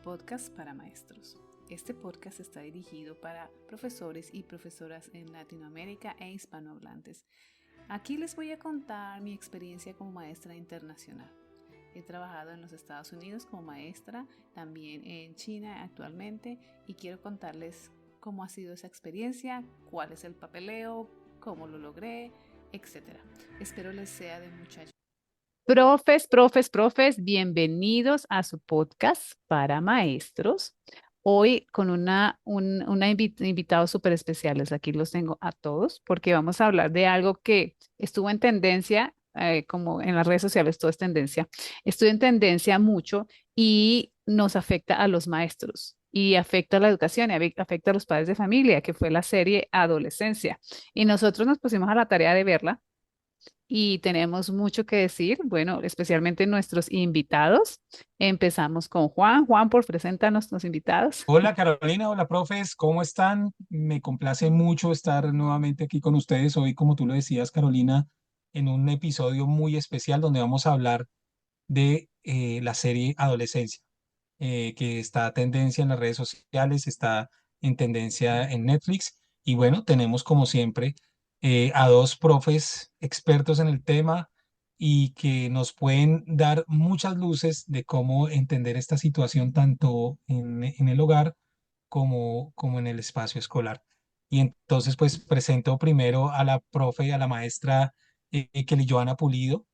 Podcast para maestros. Este podcast está dirigido para profesores y profesoras en Latinoamérica e hispanohablantes. Aquí les voy a contar mi experiencia como maestra internacional. He trabajado en los Estados Unidos como maestra, también en China actualmente, y quiero contarles cómo ha sido esa experiencia, cuál es el papeleo, cómo lo logré, etc. Espero les sea de mucha ayuda. Profes, bienvenidos a su podcast para maestros. Hoy con invitados súper especiales. Aquí los tengo a todos porque vamos a hablar de algo que estuvo en tendencia, como en las redes sociales todo es tendencia. Estuvo en tendencia mucho y nos afecta a los maestros y afecta a la educación y afecta a los padres de familia, que fue la serie Adolescencia. Y nosotros nos pusimos a la tarea de verla y tenemos mucho que decir, bueno, especialmente nuestros invitados. Empezamos con Juan. Juan, por preséntanos los invitados. Hola Carolina, hola profes, ¿cómo están? Me complace mucho estar nuevamente aquí con ustedes hoy, como tú lo decías, Carolina, en un episodio muy especial donde vamos a hablar de la serie Adolescencia, que está a tendencia en las redes sociales, está en tendencia en Netflix. Y bueno, tenemos como siempre a dos profes expertos en el tema y que nos pueden dar muchas luces de cómo entender esta situación tanto en el hogar como en el espacio escolar. Y entonces, pues presento primero a la profe, a la maestra Kelly Joana Pulido.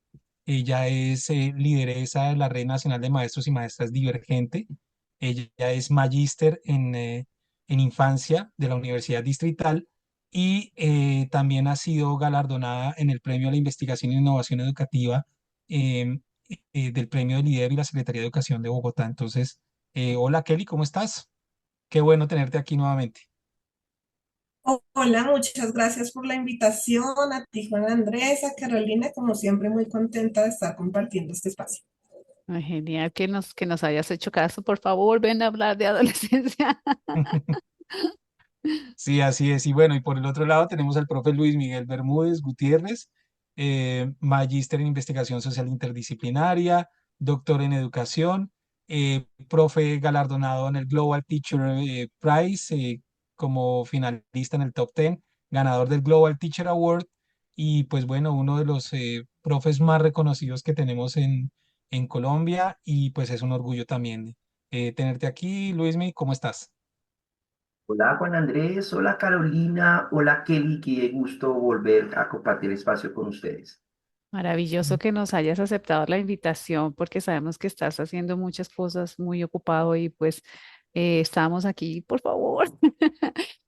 Ella es lideresa de la Red Nacional de Maestros y Maestras Divergente. Ella es magíster en infancia de la Universidad Distrital y también ha sido galardonada en el Premio a la Investigación e Innovación Educativa em, del Premio de Lidero y la Secretaría de Educación de Bogotá. Entonces, hola Kelly, ¿cómo estás? Qué bueno tenerte aquí nuevamente. Hola, muchas gracias por la invitación a ti, Juan Andrés, a Carolina, como siempre muy contenta de estar compartiendo este espacio. Ay, genial que nos hayas hecho caso. Por favor, ven a hablar de adolescencia. Sí, así es. Y bueno, y por el otro lado tenemos al profe Luis Miguel Bermúdez Gutiérrez, magíster en investigación social interdisciplinaria, doctor en educación, profe galardonado en el Global Teacher Prize como finalista en el Top 10, ganador del Global Teacher Award y pues bueno, uno de los profes más reconocidos que tenemos en Colombia y pues es un orgullo también tenerte aquí. Luismi, ¿cómo estás? Hola Juan Andrés, hola Carolina, hola Kelly, qué gusto volver a compartir espacio con ustedes. Maravilloso que nos hayas aceptado la invitación porque sabemos que estás haciendo muchas cosas muy ocupado y pues estamos aquí, por favor.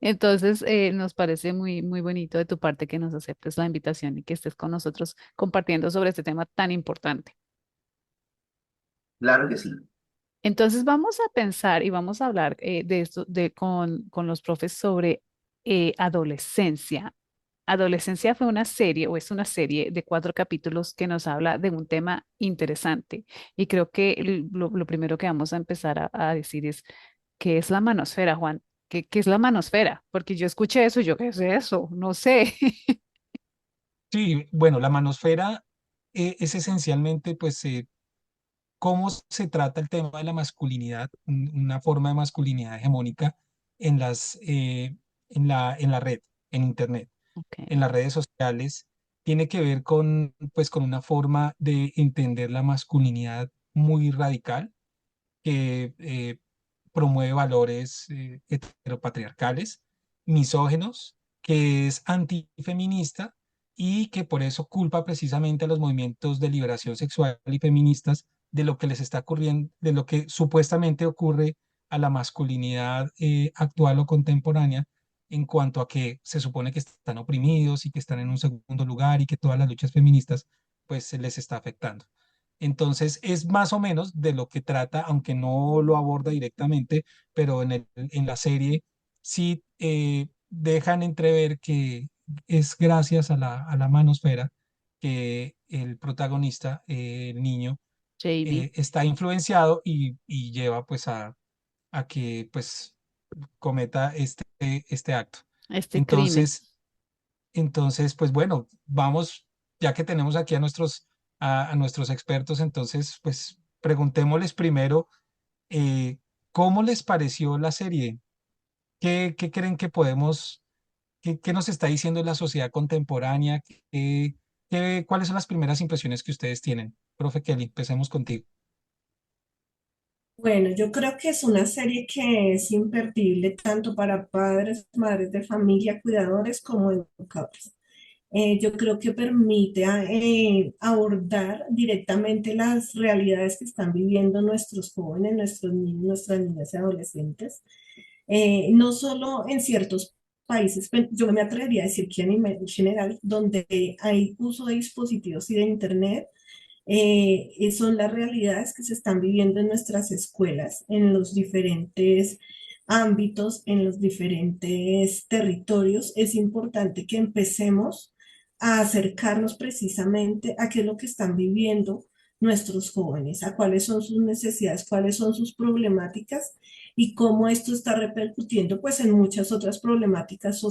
Entonces, nos parece muy bonito de tu parte que nos aceptes la invitación y que estés con nosotros compartiendo sobre este tema tan importante. Claro que sí. Entonces, vamos a pensar y vamos a hablar de esto con los profes sobre adolescencia. Adolescencia fue una serie o es una serie de 4 capítulos que nos habla de un tema interesante. Y creo que lo primero que vamos a empezar a decir es, ¿qué es la manosfera, Juan? ¿Qué es la manosfera? Porque yo escuché eso y yo, ¿qué es eso? No sé. Sí, bueno, la manosfera es esencialmente, pues, cómo se trata el tema de la masculinidad, una forma de masculinidad hegemónica en en la red, en Internet, en Ok. las redes sociales, tiene que ver con, pues, con una forma de entender la masculinidad muy radical que promueve valores heteropatriarcales, misógenos, que es antifeminista y que por eso culpa precisamente a los movimientos de liberación sexual y feministas de lo que les está ocurriendo, de lo que supuestamente ocurre a la masculinidad actual o contemporánea en cuanto a que se supone que están oprimidos y que están en un segundo lugar y que todas las luchas feministas pues se les está afectando. Entonces es más o menos de lo que trata, aunque no lo aborda directamente, pero en la serie sí dejan entrever que es gracias a a la manosfera que el protagonista, el niño, JB, está influenciado y lleva pues a que pues cometa este acto. este crimen. Entonces, entonces, pues bueno, vamos, ya que tenemos aquí a a nuestros expertos, entonces, pues preguntémosles primero, eh, ¿Cómo les pareció la serie? ¿Qué creen que podemos, qué nos está diciendo la sociedad contemporánea? ¿Cuáles son las primeras impresiones que ustedes tienen? Profe Kelly, empecemos contigo. Bueno, yo creo que es una serie que es imperdible tanto para padres, madres de familia, cuidadores como educadores. Yo creo que permite abordar directamente las realidades que están viviendo nuestros jóvenes, nuestros niños, nuestras niñas y adolescentes, no solo en ciertos países, pero yo me atrevería a decir que a nivel general, donde hay uso de dispositivos y de Internet, son las realidades que se están viviendo en nuestras escuelas, en los diferentes ámbitos, en los diferentes territorios. Es importante que empecemos a acercarnos precisamente a qué es lo que están viviendo nuestros jóvenes, a cuáles son sus necesidades, cuáles son sus problemáticas y cómo esto está repercutiendo pues en muchas otras problemáticas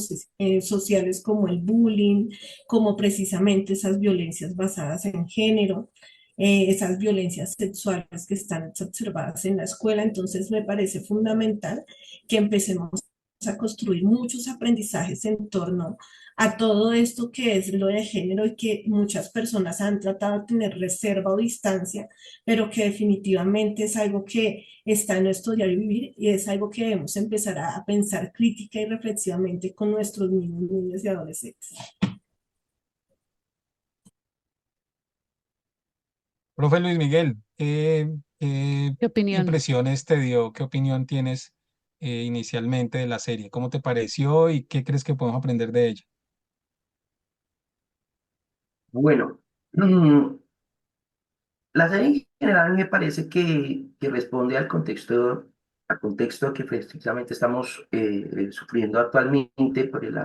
sociales como el bullying, como precisamente esas violencias basadas en género, esas violencias sexuales que están observadas en la escuela. Entonces me parece fundamental que empecemos a construir muchos aprendizajes en torno a todo esto que es lo de género y que muchas personas han tratado de tener reserva o distancia, pero que definitivamente es algo que está en nuestro diario vivir y es algo que debemos empezar a pensar crítica y reflexivamente con nuestros niños, niñas y adolescentes. Profe Luis Miguel, ¿qué ¿Qué opinión? impresiones te dio? ¿Qué opinión tienes inicialmente de la serie? ¿Cómo te pareció y qué crees que podemos aprender de ella? Bueno, la serie en general me parece que responde al contexto que precisamente estamos sufriendo actualmente por la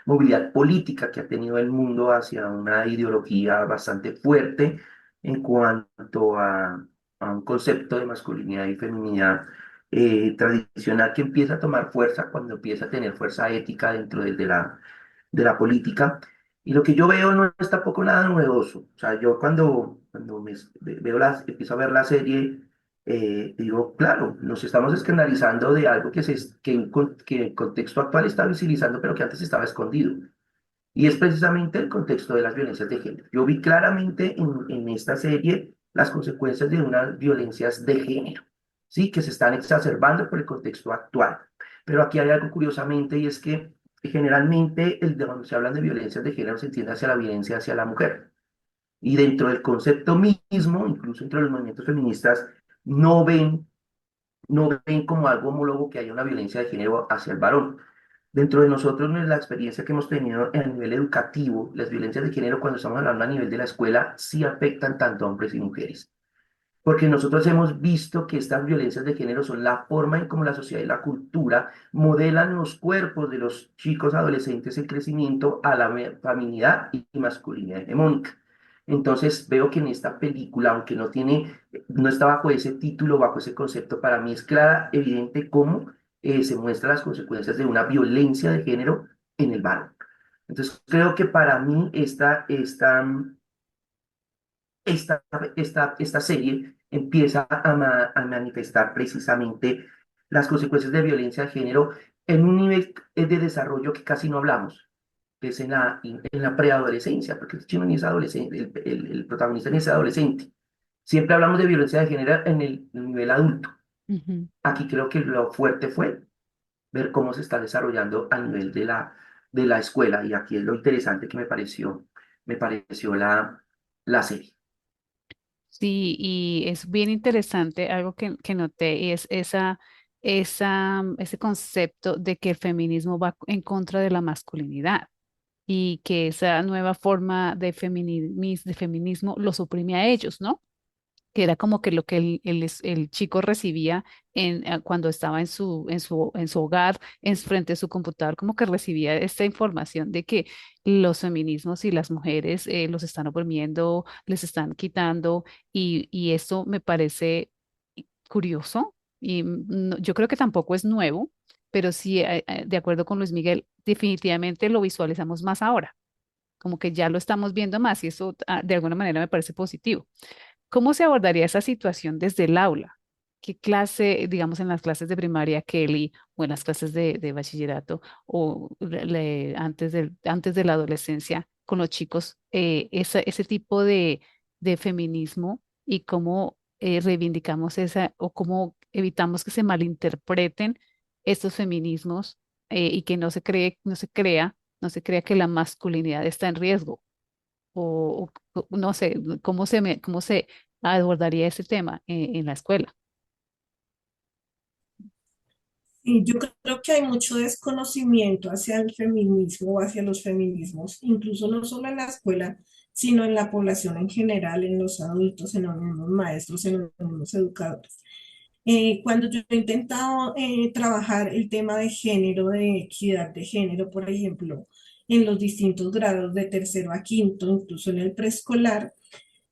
movilidad política que ha tenido el mundo hacia una ideología bastante fuerte en cuanto a un concepto de masculinidad y feminidad tradicional que empieza a tomar fuerza cuando empieza a tener fuerza ética dentro de la política. Y lo que yo veo no es tampoco nada novedoso. O sea, yo cuando empiezo a ver la serie, digo, claro, nos estamos escandalizando de algo que el contexto actual está visibilizando, pero que antes estaba escondido. Y es precisamente el contexto de las violencias de género. Yo vi claramente en esta serie las consecuencias de unas violencias de género, ¿sí? Que se están exacerbando por el contexto actual. Pero aquí hay algo curiosamente y es que generalmente cuando se hablan de violencias de género se entiende hacia la violencia hacia la mujer. Y dentro del concepto mismo, incluso entre los movimientos feministas, no ven, no ven como algo homólogo que haya una violencia de género hacia el varón. Dentro de nosotros, la experiencia que hemos tenido a nivel educativo, las violencias de género, cuando estamos hablando a nivel de la escuela, sí afectan tanto a hombres y mujeres. Porque nosotros hemos visto que estas violencias de género son la forma en cómo la sociedad y la cultura modelan los cuerpos de los chicos adolescentes en crecimiento a la feminidad y masculinidad hegemónica. Entonces veo que en esta película, aunque no está bajo ese título, bajo ese concepto, para mí es clara, evidente cómo se muestran las consecuencias de una violencia de género en el varón. Entonces creo que para mí esta, esta serie empieza a manifestar precisamente las consecuencias de violencia de género en un nivel de desarrollo que casi no hablamos, que es en la preadolescencia, porque el chino ni es adolescente, el protagonista ni es adolescente. Siempre hablamos de violencia de género en el nivel adulto. Ujú. Aquí creo que lo fuerte fue ver cómo se está desarrollando a nivel de la escuela, y aquí es lo interesante que me pareció la serie. Sí, y es bien interesante algo que noté y es ese concepto de que el feminismo va en contra de la masculinidad y que esa nueva forma de feminismo los oprime a ellos, ¿no? Que era como que lo que el chico recibía cuando estaba en su hogar, frente a su computador, como que recibía esta información de que los feminismos y las mujeres los están oprimiendo, les están quitando, y esto me parece curioso, y yo creo que tampoco es nuevo, pero sí, de acuerdo con Luis Miguel, definitivamente lo visualizamos más ahora, como que ya lo estamos viendo más, y eso de alguna manera me parece positivo. ¿Cómo se abordaría esa situación desde el aula? qué clase, digamos, en las clases de primaria, Kelly, o en las clases de bachillerato, o antes de la adolescencia, con los chicos, ese tipo de feminismo y cómo reivindicamos esa, o cómo evitamos que se malinterpreten estos feminismos y que no se crea que la masculinidad está en riesgo o no sé, cómo se abordaría ese tema en la escuela. Y yo creo que hay mucho desconocimiento hacia el feminismo o hacia los feminismos, incluso no solo en la escuela, sino en la población en general, en los adultos, en los mismos maestros, en los mismos educadores. Cuando yo he intentado trabajar el tema de género, de equidad de género, por ejemplo, en los distintos grados de tercero a quinto, incluso en el preescolar,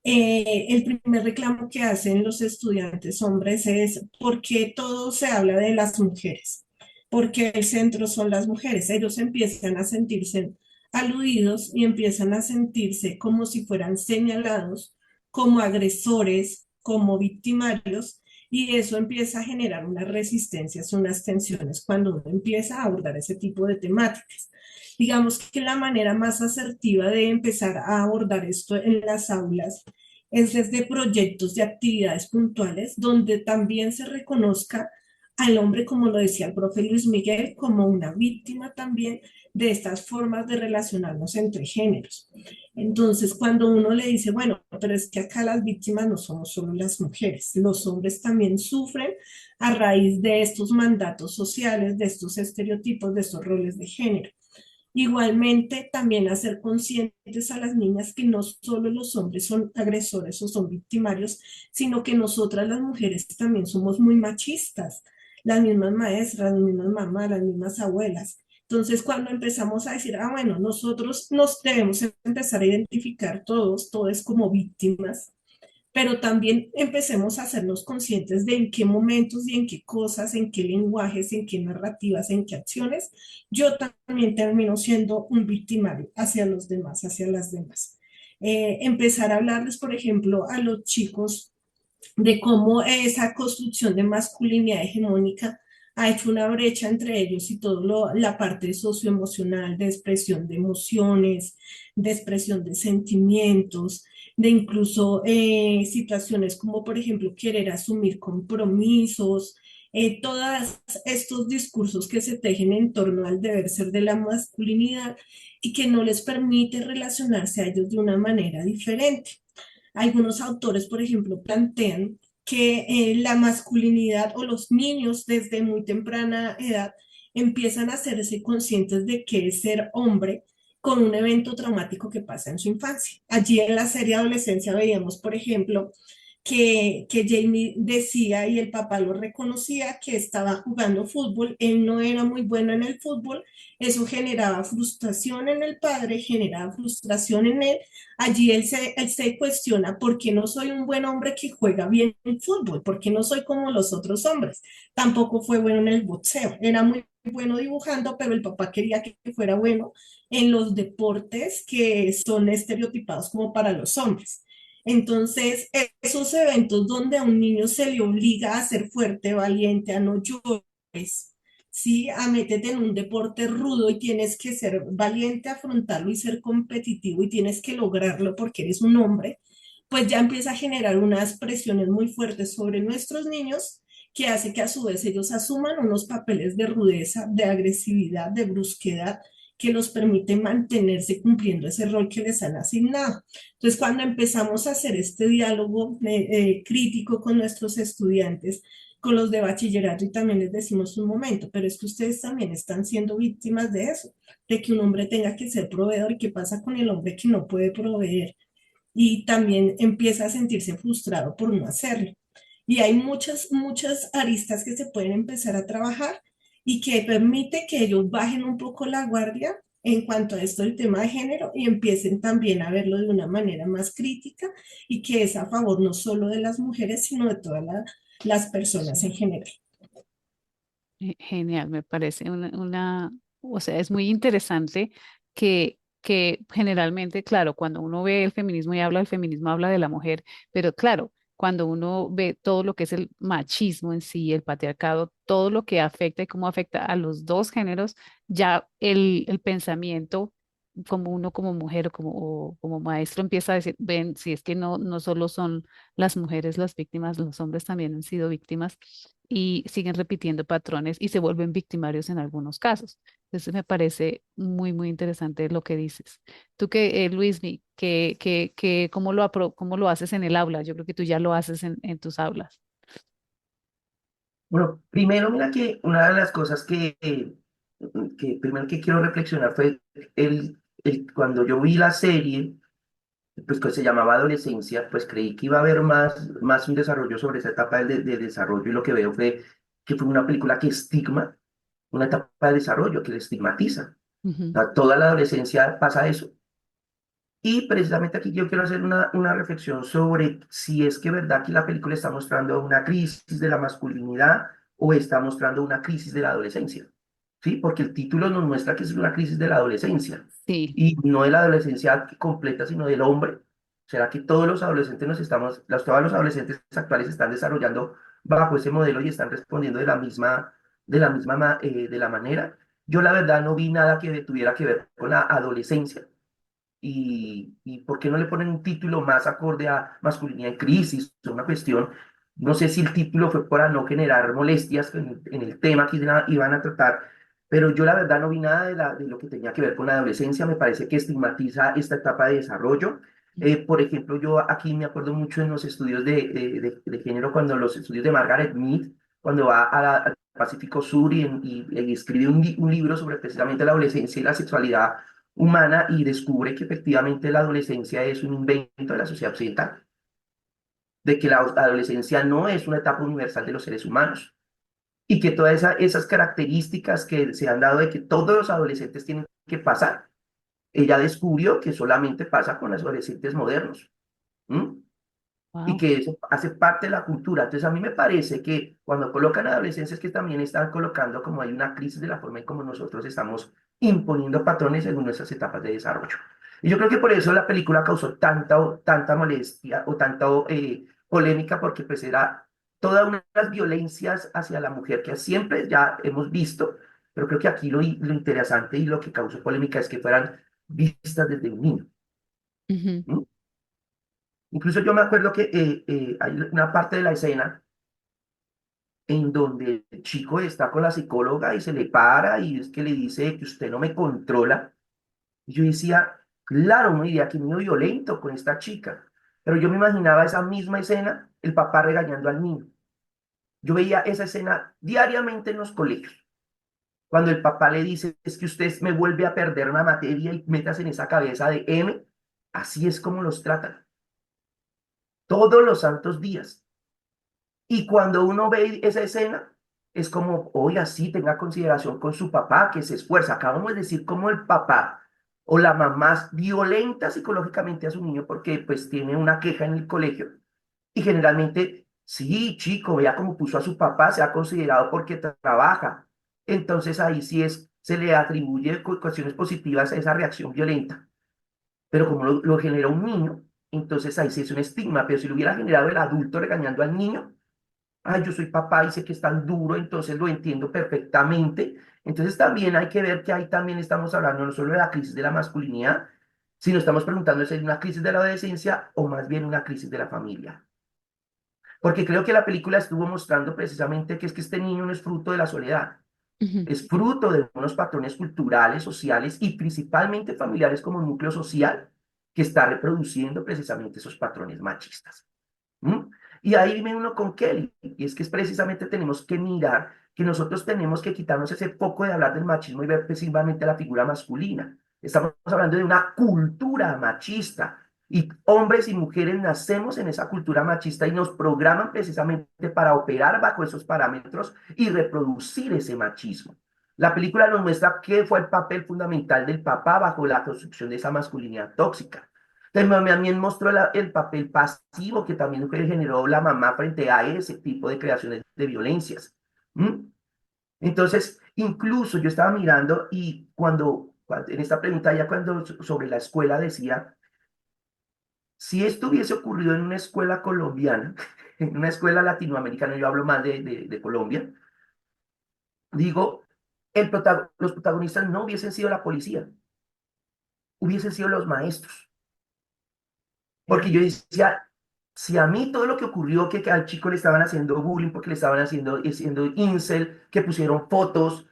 el primer reclamo que hacen los estudiantes hombres es ¿por qué todo se habla de las mujeres? Porque el centro son las mujeres. Ellos empiezan a sentirse aludidos y empiezan a sentirse como si fueran señalados, como agresores, como victimarios, y eso empieza a generar unas resistencias, unas tensiones cuando uno empieza a abordar ese tipo de temáticas. Digamos que la manera más asertiva de empezar a abordar esto en las aulas es desde proyectos de actividades puntuales donde también se reconozca al hombre, como lo decía el profe Luis Miguel, como una víctima también de estas formas de relacionarnos entre géneros. Entonces, cuando uno le dice, bueno, pero es que acá las víctimas no somos solo las mujeres, los hombres también sufren a raíz de estos mandatos sociales, de estos estereotipos, de estos roles de género. Igualmente, también hacer conscientes a las niñas que no solo los hombres son agresores o son victimarios, sino que nosotras las mujeres también somos muy machistas, las mismas maestras, las mismas mamás, las mismas abuelas. Entonces, cuando empezamos a decir, ah, bueno, nosotros nos debemos empezar a identificar todos, todos como víctimas, pero también empecemos a hacernos conscientes de en qué momentos y en qué cosas, en qué lenguajes, en qué narrativas, en qué acciones, yo también termino siendo un victimario hacia los demás, hacia las demás. Empezar a hablarles, por ejemplo, a los chicos de cómo esa construcción de masculinidad hegemónica ha hecho una brecha entre ellos y toda la parte socioemocional, de expresión de emociones, de expresión de sentimientos, de incluso situaciones como, por ejemplo, querer asumir compromisos, todos estos discursos que se tejen en torno al deber ser de la masculinidad y que no les permite relacionarse a ellos de una manera diferente. Algunos autores, por ejemplo, plantean que la masculinidad o los niños desde muy temprana edad empiezan a hacerse conscientes de qué es ser hombre con un evento traumático que pasa en su infancia. Allí en la serie Adolescencia veíamos, por ejemplo, que Jamie decía y el papá lo reconocía que estaba jugando fútbol, él no era muy bueno en el fútbol, eso generaba frustración en el padre, generaba frustración en él. Allí él se cuestiona por qué no soy un buen hombre que juega bien en fútbol, por qué no soy como los otros hombres. Tampoco fue bueno en el boxeo, era muy bueno dibujando, pero el papá quería que fuera bueno en los deportes que son estereotipados como para los hombres. Entonces, esos eventos donde a un niño se le obliga a ser fuerte, valiente, a no llores, ¿sí? A métete en un deporte rudo y tienes que ser valiente, afrontarlo y ser competitivo y tienes que lograrlo porque eres un hombre, pues ya empieza a generar unas presiones muy fuertes sobre nuestros niños que hace que a su vez ellos asuman unos papeles de rudeza, de agresividad, de brusquedad, que los permite mantenerse cumpliendo ese rol que les han asignado. Entonces, cuando empezamos a hacer este diálogo crítico con nuestros estudiantes, con los de bachillerato, y también les decimos un momento, pero es que ustedes también están siendo víctimas de eso, de que un hombre tenga que ser proveedor y qué pasa con el hombre que no puede proveer y también empieza a sentirse frustrado por no hacerlo. Y hay muchas aristas que se pueden empezar a trabajar y que permite que ellos bajen un poco la guardia en cuanto a esto del tema de género y empiecen también a verlo de una manera más crítica y que es a favor no solo de las mujeres, sino de todas las personas Sí. en general. Genial, me parece o sea, es muy interesante que generalmente, claro, cuando uno ve el feminismo y habla del feminismo, habla de la mujer, pero claro, cuando uno ve todo lo que es el machismo en sí, el patriarcado, todo lo que afecta y cómo afecta a los dos géneros, ya el pensamiento como uno como mujer o como maestro empieza a decir, ven, si es que no solo son las mujeres las víctimas, los hombres también han sido víctimas y siguen repitiendo patrones y se vuelven victimarios en algunos casos. Entonces me parece muy, muy interesante lo que dices. Tú que, Luismi, ¿cómo lo haces en el aula? Yo creo que tú ya lo haces en tus aulas. Bueno, primero, mira que una de las cosas que primero que quiero reflexionar fue cuando yo vi la serie, pues que se llamaba Adolescencia, pues creí que iba a haber más un desarrollo sobre esa etapa de desarrollo y lo que veo fue que fue una película que estigma, una etapa de desarrollo que le estigmatiza. Ujú, O sea, toda la adolescencia pasa eso. Y precisamente aquí yo quiero hacer una reflexión sobre si es que verdad que la película está mostrando una crisis de la masculinidad o está mostrando una crisis de la adolescencia. ¿Sí? Porque el título nos muestra que es una crisis de la adolescencia sí. y no de la adolescencia completa, sino del hombre. ¿Será que todos los adolescentes todos los adolescentes actuales están desarrollando bajo ese modelo y están respondiendo de la manera? Yo la verdad no vi nada que tuviera que ver con la adolescencia y ¿por qué no le ponen un título más acorde a masculinidad en crisis? Es una cuestión, no sé si el título fue para no generar molestias en el tema que iban a tratar, pero yo la verdad no vi nada de lo que tenía que ver con la adolescencia, me parece que estigmatiza esta etapa de desarrollo. Por ejemplo, yo aquí me acuerdo mucho en los estudios de género, cuando los estudios de Margaret Mead, cuando va al Pacífico Sur y escribe un libro sobre precisamente la adolescencia y la sexualidad humana y descubre que efectivamente la adolescencia es un invento de la sociedad occidental, de que la adolescencia no es una etapa universal de los seres humanos y que todas esas características que se han dado de que todos los adolescentes tienen que pasar, ella descubrió que solamente pasa con los adolescentes modernos. ¿M? Y Wow. que eso hace parte de la cultura. Entonces, a mí me parece que cuando colocan adolescencia es que también están colocando como hay una crisis de la forma en cómo nosotros estamos imponiendo patrones según nuestras etapas de desarrollo. Y yo creo que por eso la película causó tanta molestia o tanta polémica, porque pues era todas unas violencias hacia la mujer que siempre ya hemos visto, pero creo que aquí lo interesante y lo que causó polémica es que fueran vistas desde un niño. Ujú. ¿M? Incluso yo me acuerdo que hay una parte de la escena en donde el chico está con la psicóloga y se le para y es que le dice que usted no me controla. Y yo decía, claro, uno diría que niño violento con esta chica. Pero yo me imaginaba esa misma escena, el papá regañando al niño. Yo veía esa escena diariamente en los colegios. Cuando el papá le dice, es que usted me vuelve a perder una materia y metas en esa cabeza de M, así es como los tratan. Todos los santos días. Y cuando uno ve esa escena, es como, oiga, sí, tenga consideración con su papá, que se esfuerza. Acabamos de decir cómo el papá o la mamá violenta psicológicamente a su niño porque pues tiene una queja en el colegio. Y generalmente, sí, chico, vea cómo puso a su papá, se ha considerado porque trabaja. Entonces ahí sí se le atribuye cuestiones positivas a esa reacción violenta. Pero como lo genera un niño, entonces ahí sí es un estigma. Pero si lo hubiera generado el adulto regañando al niño, ay, yo soy papá y sé que es tan duro, entonces lo entiendo perfectamente. Entonces también hay que ver que ahí también estamos hablando no solo de la crisis de la masculinidad, sino estamos preguntando si es una crisis de la adolescencia o más bien una crisis de la familia. Porque creo que la película estuvo mostrando precisamente que es que este niño no es fruto de la soledad, Ujú. es fruto de unos patrones culturales, sociales y principalmente familiares como núcleo social que está reproduciendo precisamente esos patrones machistas. ¿Mm? Y ahí me uno con Kelly, y es que es precisamente tenemos que mirar que nosotros tenemos que quitarnos ese foco de hablar del machismo y ver principalmente la figura masculina. Estamos hablando de una cultura machista, y hombres y mujeres nacemos en esa cultura machista y nos programan precisamente para operar bajo esos parámetros y reproducir ese machismo. La película nos muestra qué fue el papel fundamental del papá bajo la construcción de esa masculinidad tóxica. También mostró el papel pasivo que también generó la mamá frente a ese tipo de creaciones de violencias. ¿Mm? Entonces, incluso yo estaba mirando y en esta pregunta ya cuando sobre la escuela decía, Si esto hubiese ocurrido en una escuela colombiana, en una escuela latinoamericana, yo hablo más de Colombia, digo, los protagonistas no hubiesen sido la policía, hubiesen sido los maestros. Porque yo decía, si a mí todo lo que ocurrió, que al chico le estaban haciendo bullying porque le estaban haciendo incel, que pusieron fotos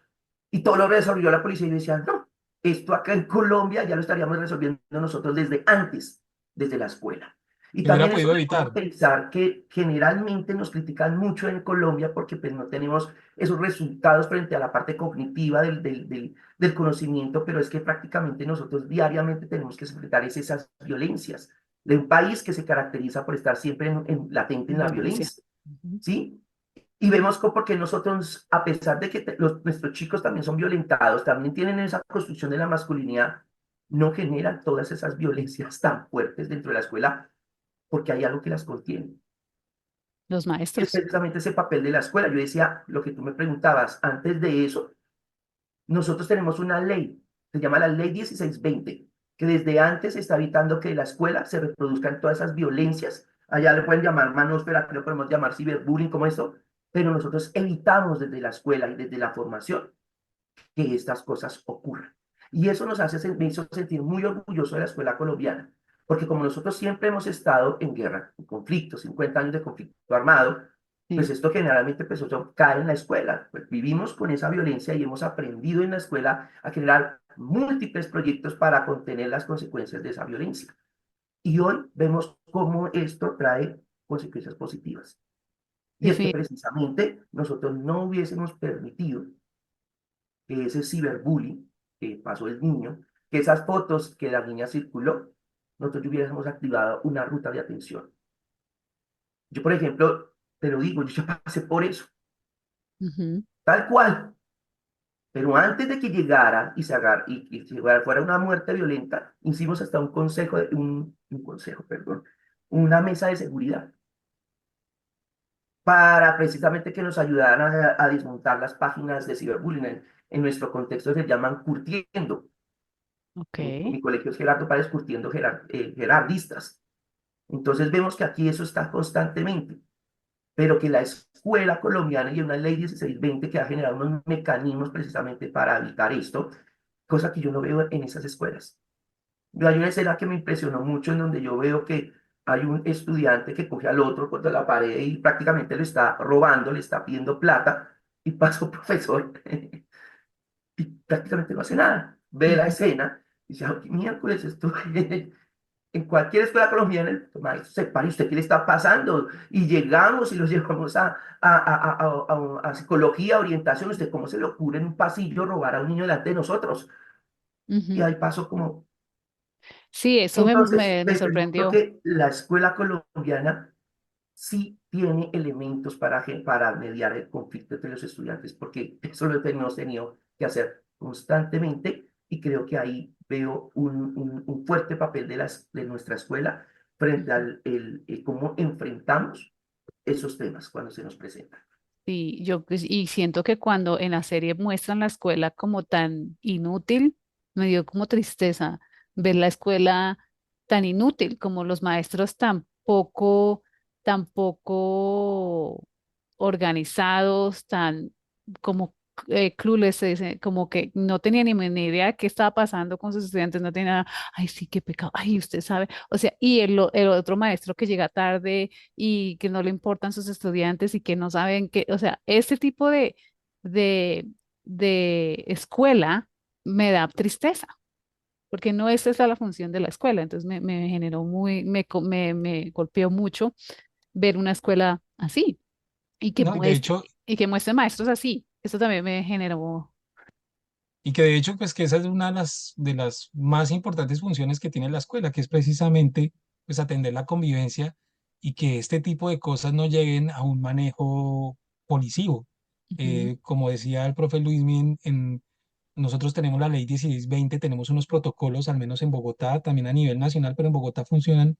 y todo lo resolvió la policía, y yo decía, no, esto acá en Colombia ya lo estaríamos resolviendo nosotros desde antes, desde la escuela. Y Se hubiera también eso podido me pone a evitar. pensar que generalmente nos critican mucho en Colombia porque pues no tenemos esos resultados frente a la parte cognitiva del conocimiento, pero es que prácticamente nosotros diariamente tenemos que enfrentar esas violencias de un país que se caracteriza por estar siempre latente en la Violencia. violencia, Ujú. ¿sí? Y vemos porque nosotros, a pesar de que nuestros chicos también son violentados, también tienen esa construcción de la masculinidad, no generan todas esas violencias tan fuertes dentro de la escuela porque hay algo que las contiene. Los Y es maestros. precisamente ese papel de la escuela. Yo decía, lo que tú me preguntabas, antes de eso, nosotros tenemos una ley, se llama la Ley 1620, que desde antes está evitando que en la escuela se reproduzcan todas esas violencias. Allá le pueden llamar manósfera, aquí lo podemos llamar ciberbullying, como esto, pero nosotros evitamos desde la escuela y desde la formación que estas cosas ocurran. Y eso me hizo sentir muy orgulloso de la escuela colombiana, porque como nosotros siempre hemos estado en guerra, en conflicto, 50 años de conflicto armado, pues Sí. esto generalmente pues, eso cae en la escuela. Pues vivimos con esa violencia y hemos aprendido en la escuela a generar múltiples proyectos para contener las consecuencias de esa violencia. Y hoy vemos cómo esto trae consecuencias positivas. Y es que Defini- precisamente nosotros no hubiésemos permitido que ese ciberbullying que pasó el niño, que esas fotos que la niña circuló, nosotros hubiésemos activado una ruta de atención. Yo, por ejemplo, te lo digo, yo ya pasé por eso, Ujú. tal cual. Pero antes de que llegara y fuera una muerte violenta, hicimos hasta perdón, una mesa de seguridad para precisamente que nos ayudaran a desmontar las páginas de ciberbullying. En nuestro contexto se llaman curtiendo. Ok. Mi colegio es Gerardo Páez Curtiendo Gerardistas. Entonces vemos que aquí eso está constantemente, pero que la escuela colombiana y una ley 1620 que ha generado unos mecanismos precisamente para evitar esto, cosa que yo no veo en esas escuelas. Hay una escena que me impresionó mucho en donde yo veo que hay un estudiante que coge al otro contra la pared y prácticamente lo está robando, le está pidiendo plata y pasa un profesor y prácticamente no hace nada. Ve la Ujú. escena y dice, "Ah, ¿qué miércoles esto?" En cualquier escuela colombiana, el maestro se para, ¿y usted qué le está pasando? Y llegamos y los llevamos a psicología, orientación. ¿Usted cómo se le ocurre en un pasillo robar a un niño delante de nosotros? Y Ujú. ahí pasó como... Sí, eso Entonces, me yo creo sorprendió. que la escuela colombiana sí tiene elementos para mediar el conflicto entre los estudiantes, porque eso lo hemos tenido que hacer constantemente y creo que ahí veo un fuerte papel de nuestra escuela frente Ujú. cómo enfrentamos esos temas cuando se nos presentan. Sí, yo y siento que cuando en la serie muestran la escuela como tan inútil, me dio como tristeza ver la escuela tan inútil, como los maestros tan poco organizados, tan como clueless, se dice, como que no tenía ni idea de qué estaba pasando con sus estudiantes, no tenía, ay, sí, qué pecado, ay, usted sabe, o sea, y el otro maestro que llega tarde y que no le importan sus estudiantes y que no saben que, o sea, este tipo de, de escuela me da tristeza, porque no esa es la función de la escuela, entonces me generó me golpeó mucho ver una escuela así No, y de hecho, y que muestre maestros así, eso también me generó, pues que esa es una de las más importantes funciones que tiene la escuela, que es precisamente pues atender la convivencia y que este tipo de cosas no lleguen a un manejo policivo. ujú, Como decía el profe Luis, nosotros tenemos la ley 1620, tenemos unos protocolos, al menos en Bogotá, también a nivel nacional, pero en Bogotá funcionan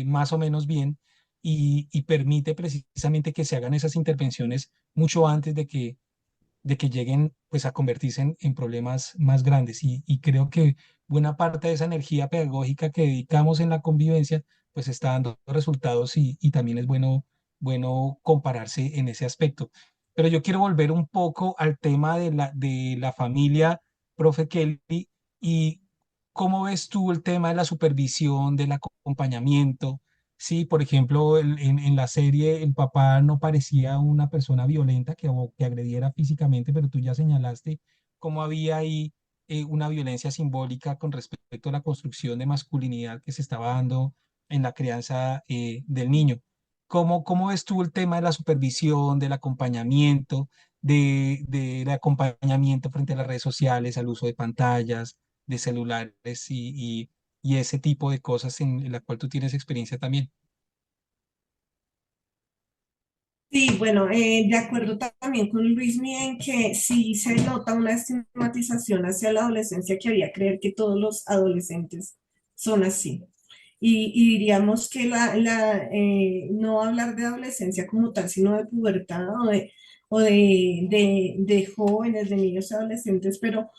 más o menos bien y permite precisamente que se hagan esas intervenciones mucho antes de que lleguen pues a convertirse en problemas más grandes. Y creo que buena parte de esa energía pedagógica que dedicamos en la convivencia, pues está dando resultados y también es bueno compararse en ese aspecto. Pero yo quiero volver un poco al tema de la familia, profe Kelly, y cómo ves tú el tema de la supervisión, del acompañamiento. Sí, por ejemplo, en la serie el papá no parecía una persona violenta que agrediera físicamente, pero tú ya señalaste cómo había ahí una violencia simbólica con respecto a la construcción de masculinidad que se estaba dando en la crianza del niño. ¿Cómo ves tú el tema de la supervisión, del acompañamiento, del acompañamiento frente a las redes sociales, al uso de pantallas, de celulares y ese tipo de cosas en la cual tú tienes experiencia también? Sí, bueno, de acuerdo también con Luis en que sí se nota una estigmatización hacia la adolescencia que había creer que todos los adolescentes son así. Y diríamos que no hablar de adolescencia como tal, sino de pubertad o de jóvenes, de niños y adolescentes, pero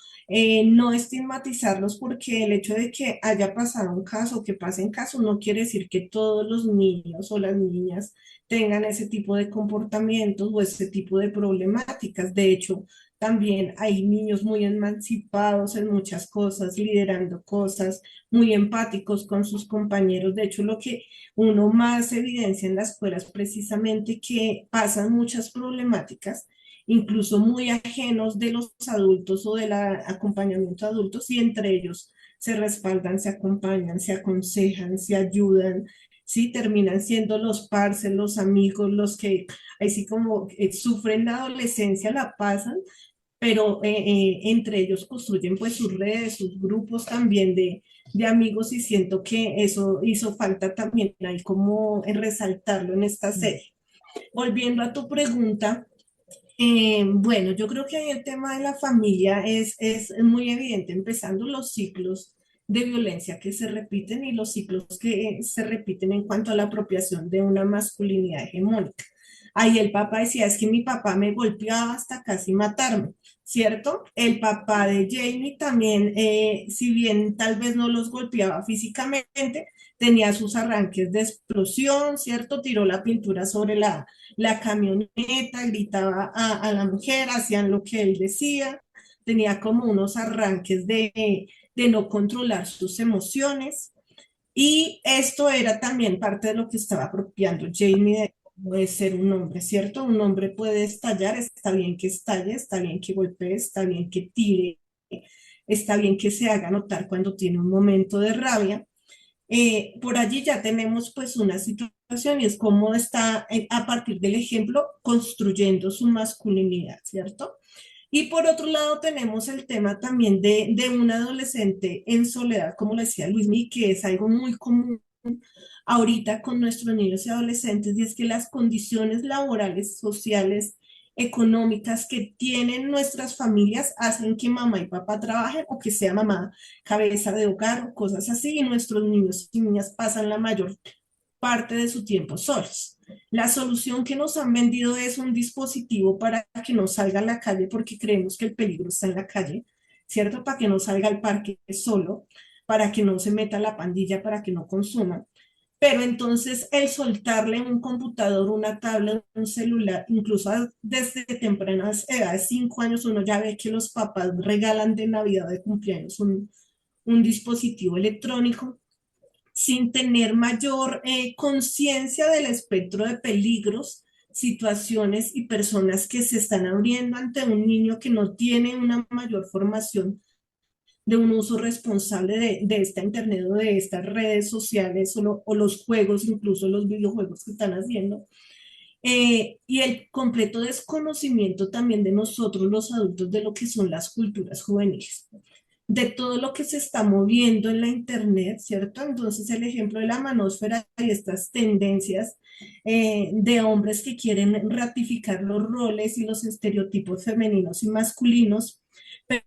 no estigmatizarlos porque el hecho de que haya pasado un caso, que pase en caso, no quiere decir que todos los niños o las niñas tengan ese tipo de comportamientos o ese tipo de problemáticas. De hecho, también hay niños muy emancipados en muchas cosas, liderando cosas, muy empáticos con sus compañeros. De hecho, lo que uno más evidencia en la escuela es precisamente que pasan muchas problemáticas, incluso muy ajenos de los adultos o del acompañamiento de adultos, y entre ellos se respaldan, se acompañan, se aconsejan, se ayudan, sí, terminan siendo los parce, los amigos, los que así como sufren la adolescencia, la pasan, pero entre ellos construyen pues sus redes, sus grupos también de amigos, y siento que eso hizo falta también ahí como en resaltarlo en esta serie. Volviendo a tu pregunta, bueno, yo creo que ahí el tema de la familia es muy evidente, empezando los ciclos de violencia que se repiten y los ciclos que se repiten en cuanto a la apropiación de una masculinidad hegemónica. Ahí el papá decía, es que mi papá me golpeaba hasta casi matarme, ¿cierto? El papá de Jamie también, si bien tal vez no los golpeaba físicamente, tenía sus arranques de explosión, ¿cierto? Tiró la pintura sobre la camioneta, gritaba a la mujer, hacían lo que él decía, tenía como unos arranques de no controlar sus emociones. Y esto era también parte de lo que estaba apropiando Jamie de cómo es ser un hombre, ¿cierto? Un hombre puede estallar, está bien que estalle, está bien que golpee, está bien que tire, está bien que se haga notar cuando tiene un momento de rabia. Por allí ya tenemos pues una situación y es cómo está a partir del ejemplo construyendo su masculinidad, ¿cierto? Y por otro lado tenemos el tema también de un adolescente en soledad, como lo decía Luismi, que es algo muy común ahorita con nuestros niños y adolescentes, y es que las condiciones laborales, sociales, económicas que tienen nuestras familias hacen que mamá y papá trabajen o que sea mamá cabeza de hogar o cosas así, y nuestros niños y niñas pasan la mayor parte de su tiempo solos. La solución que nos han vendido es un dispositivo para que no salga a la calle porque creemos que el peligro está en la calle, ¿cierto? Para que no salga al parque solo, para que no se meta a la pandilla, para que no consuma. Pero entonces el soltarle un computador, una tablet, un celular, incluso desde tempranas edades, 5 años, uno ya ve que los papás regalan de Navidad, de cumpleaños, un dispositivo electrónico sin tener mayor conciencia del espectro de peligros, situaciones y personas que se están abriendo ante un niño que no tiene una mayor formación de un uso responsable de esta internet o de estas redes sociales o los juegos, incluso los videojuegos que están haciendo. Y el completo desconocimiento también de nosotros los adultos de lo que son las culturas juveniles, de todo lo que se está moviendo en la internet, ¿cierto? Entonces el ejemplo de la manósfera y estas tendencias de hombres que quieren ratificar los roles y los estereotipos femeninos y masculinos,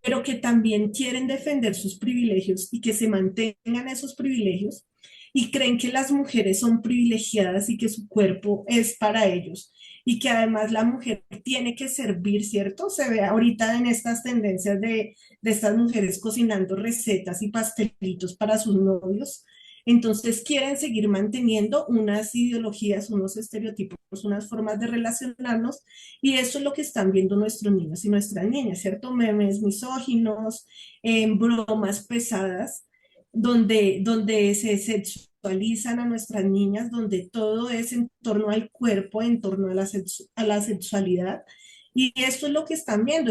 pero que también quieren defender sus privilegios y que se mantengan esos privilegios, y creen que las mujeres son privilegiadas y que su cuerpo es para ellos y que además la mujer tiene que servir, ¿cierto? Se ve ahorita en estas tendencias de estas mujeres cocinando recetas y pastelitos para sus novios. Entonces quieren seguir manteniendo unas ideologías, unos estereotipos, unas formas de relacionarnos, y eso es lo que están viendo nuestros niños y nuestras niñas, ¿cierto? Memes misóginos, bromas pesadas, donde se sexualizan a nuestras niñas, donde todo es en torno al cuerpo, en torno a a la sexualidad. Y esto es lo que están viendo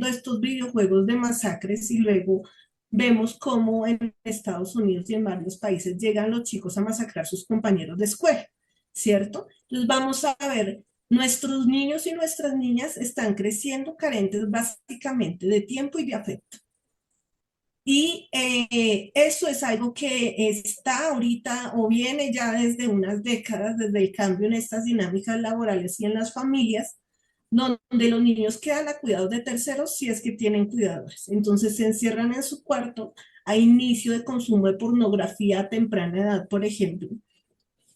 estos videojuegos de masacres y luego vemos cómo en Estados Unidos y en varios países llegan los chicos a masacrar a sus compañeros de escuela, ¿cierto? Entonces vamos a ver, nuestros niños y nuestras niñas están creciendo carentes básicamente de tiempo y de afecto. Y eso es algo que está ahorita o viene ya desde unas décadas, desde el cambio en estas dinámicas laborales y en las familias, donde los niños quedan a cuidados de terceros si es que tienen cuidadores. Entonces se encierran en su cuarto a inicio de consumo de pornografía a temprana edad, por ejemplo.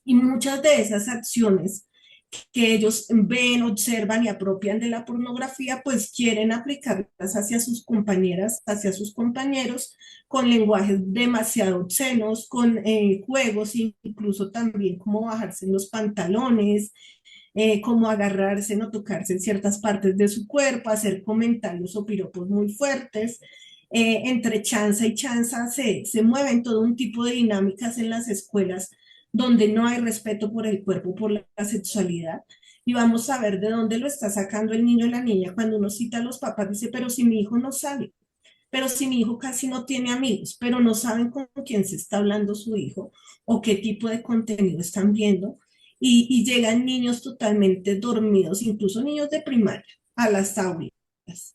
Y muchas de esas acciones que ellos ven, observan y apropian de la pornografía, pues quieren aplicarlas hacia sus compañeras, hacia sus compañeros, con lenguajes demasiado obscenos, con juegos, incluso también como bajarse en los pantalones, como agarrarse, no tocarse en ciertas partes de su cuerpo, hacer comentarios o piropos muy fuertes. Entre chanza y chanza se mueven todo un tipo de dinámicas en las escuelas donde no hay respeto por el cuerpo, por la sexualidad. Y vamos a ver de dónde lo está sacando el niño o la niña. Cuando uno cita a los papás, dice, pero si mi hijo no sale, pero si mi hijo casi no tiene amigos, pero no saben con quién se está hablando su hijo o qué tipo de contenido están viendo. Y llegan niños totalmente dormidos, incluso niños de primaria, a las aulas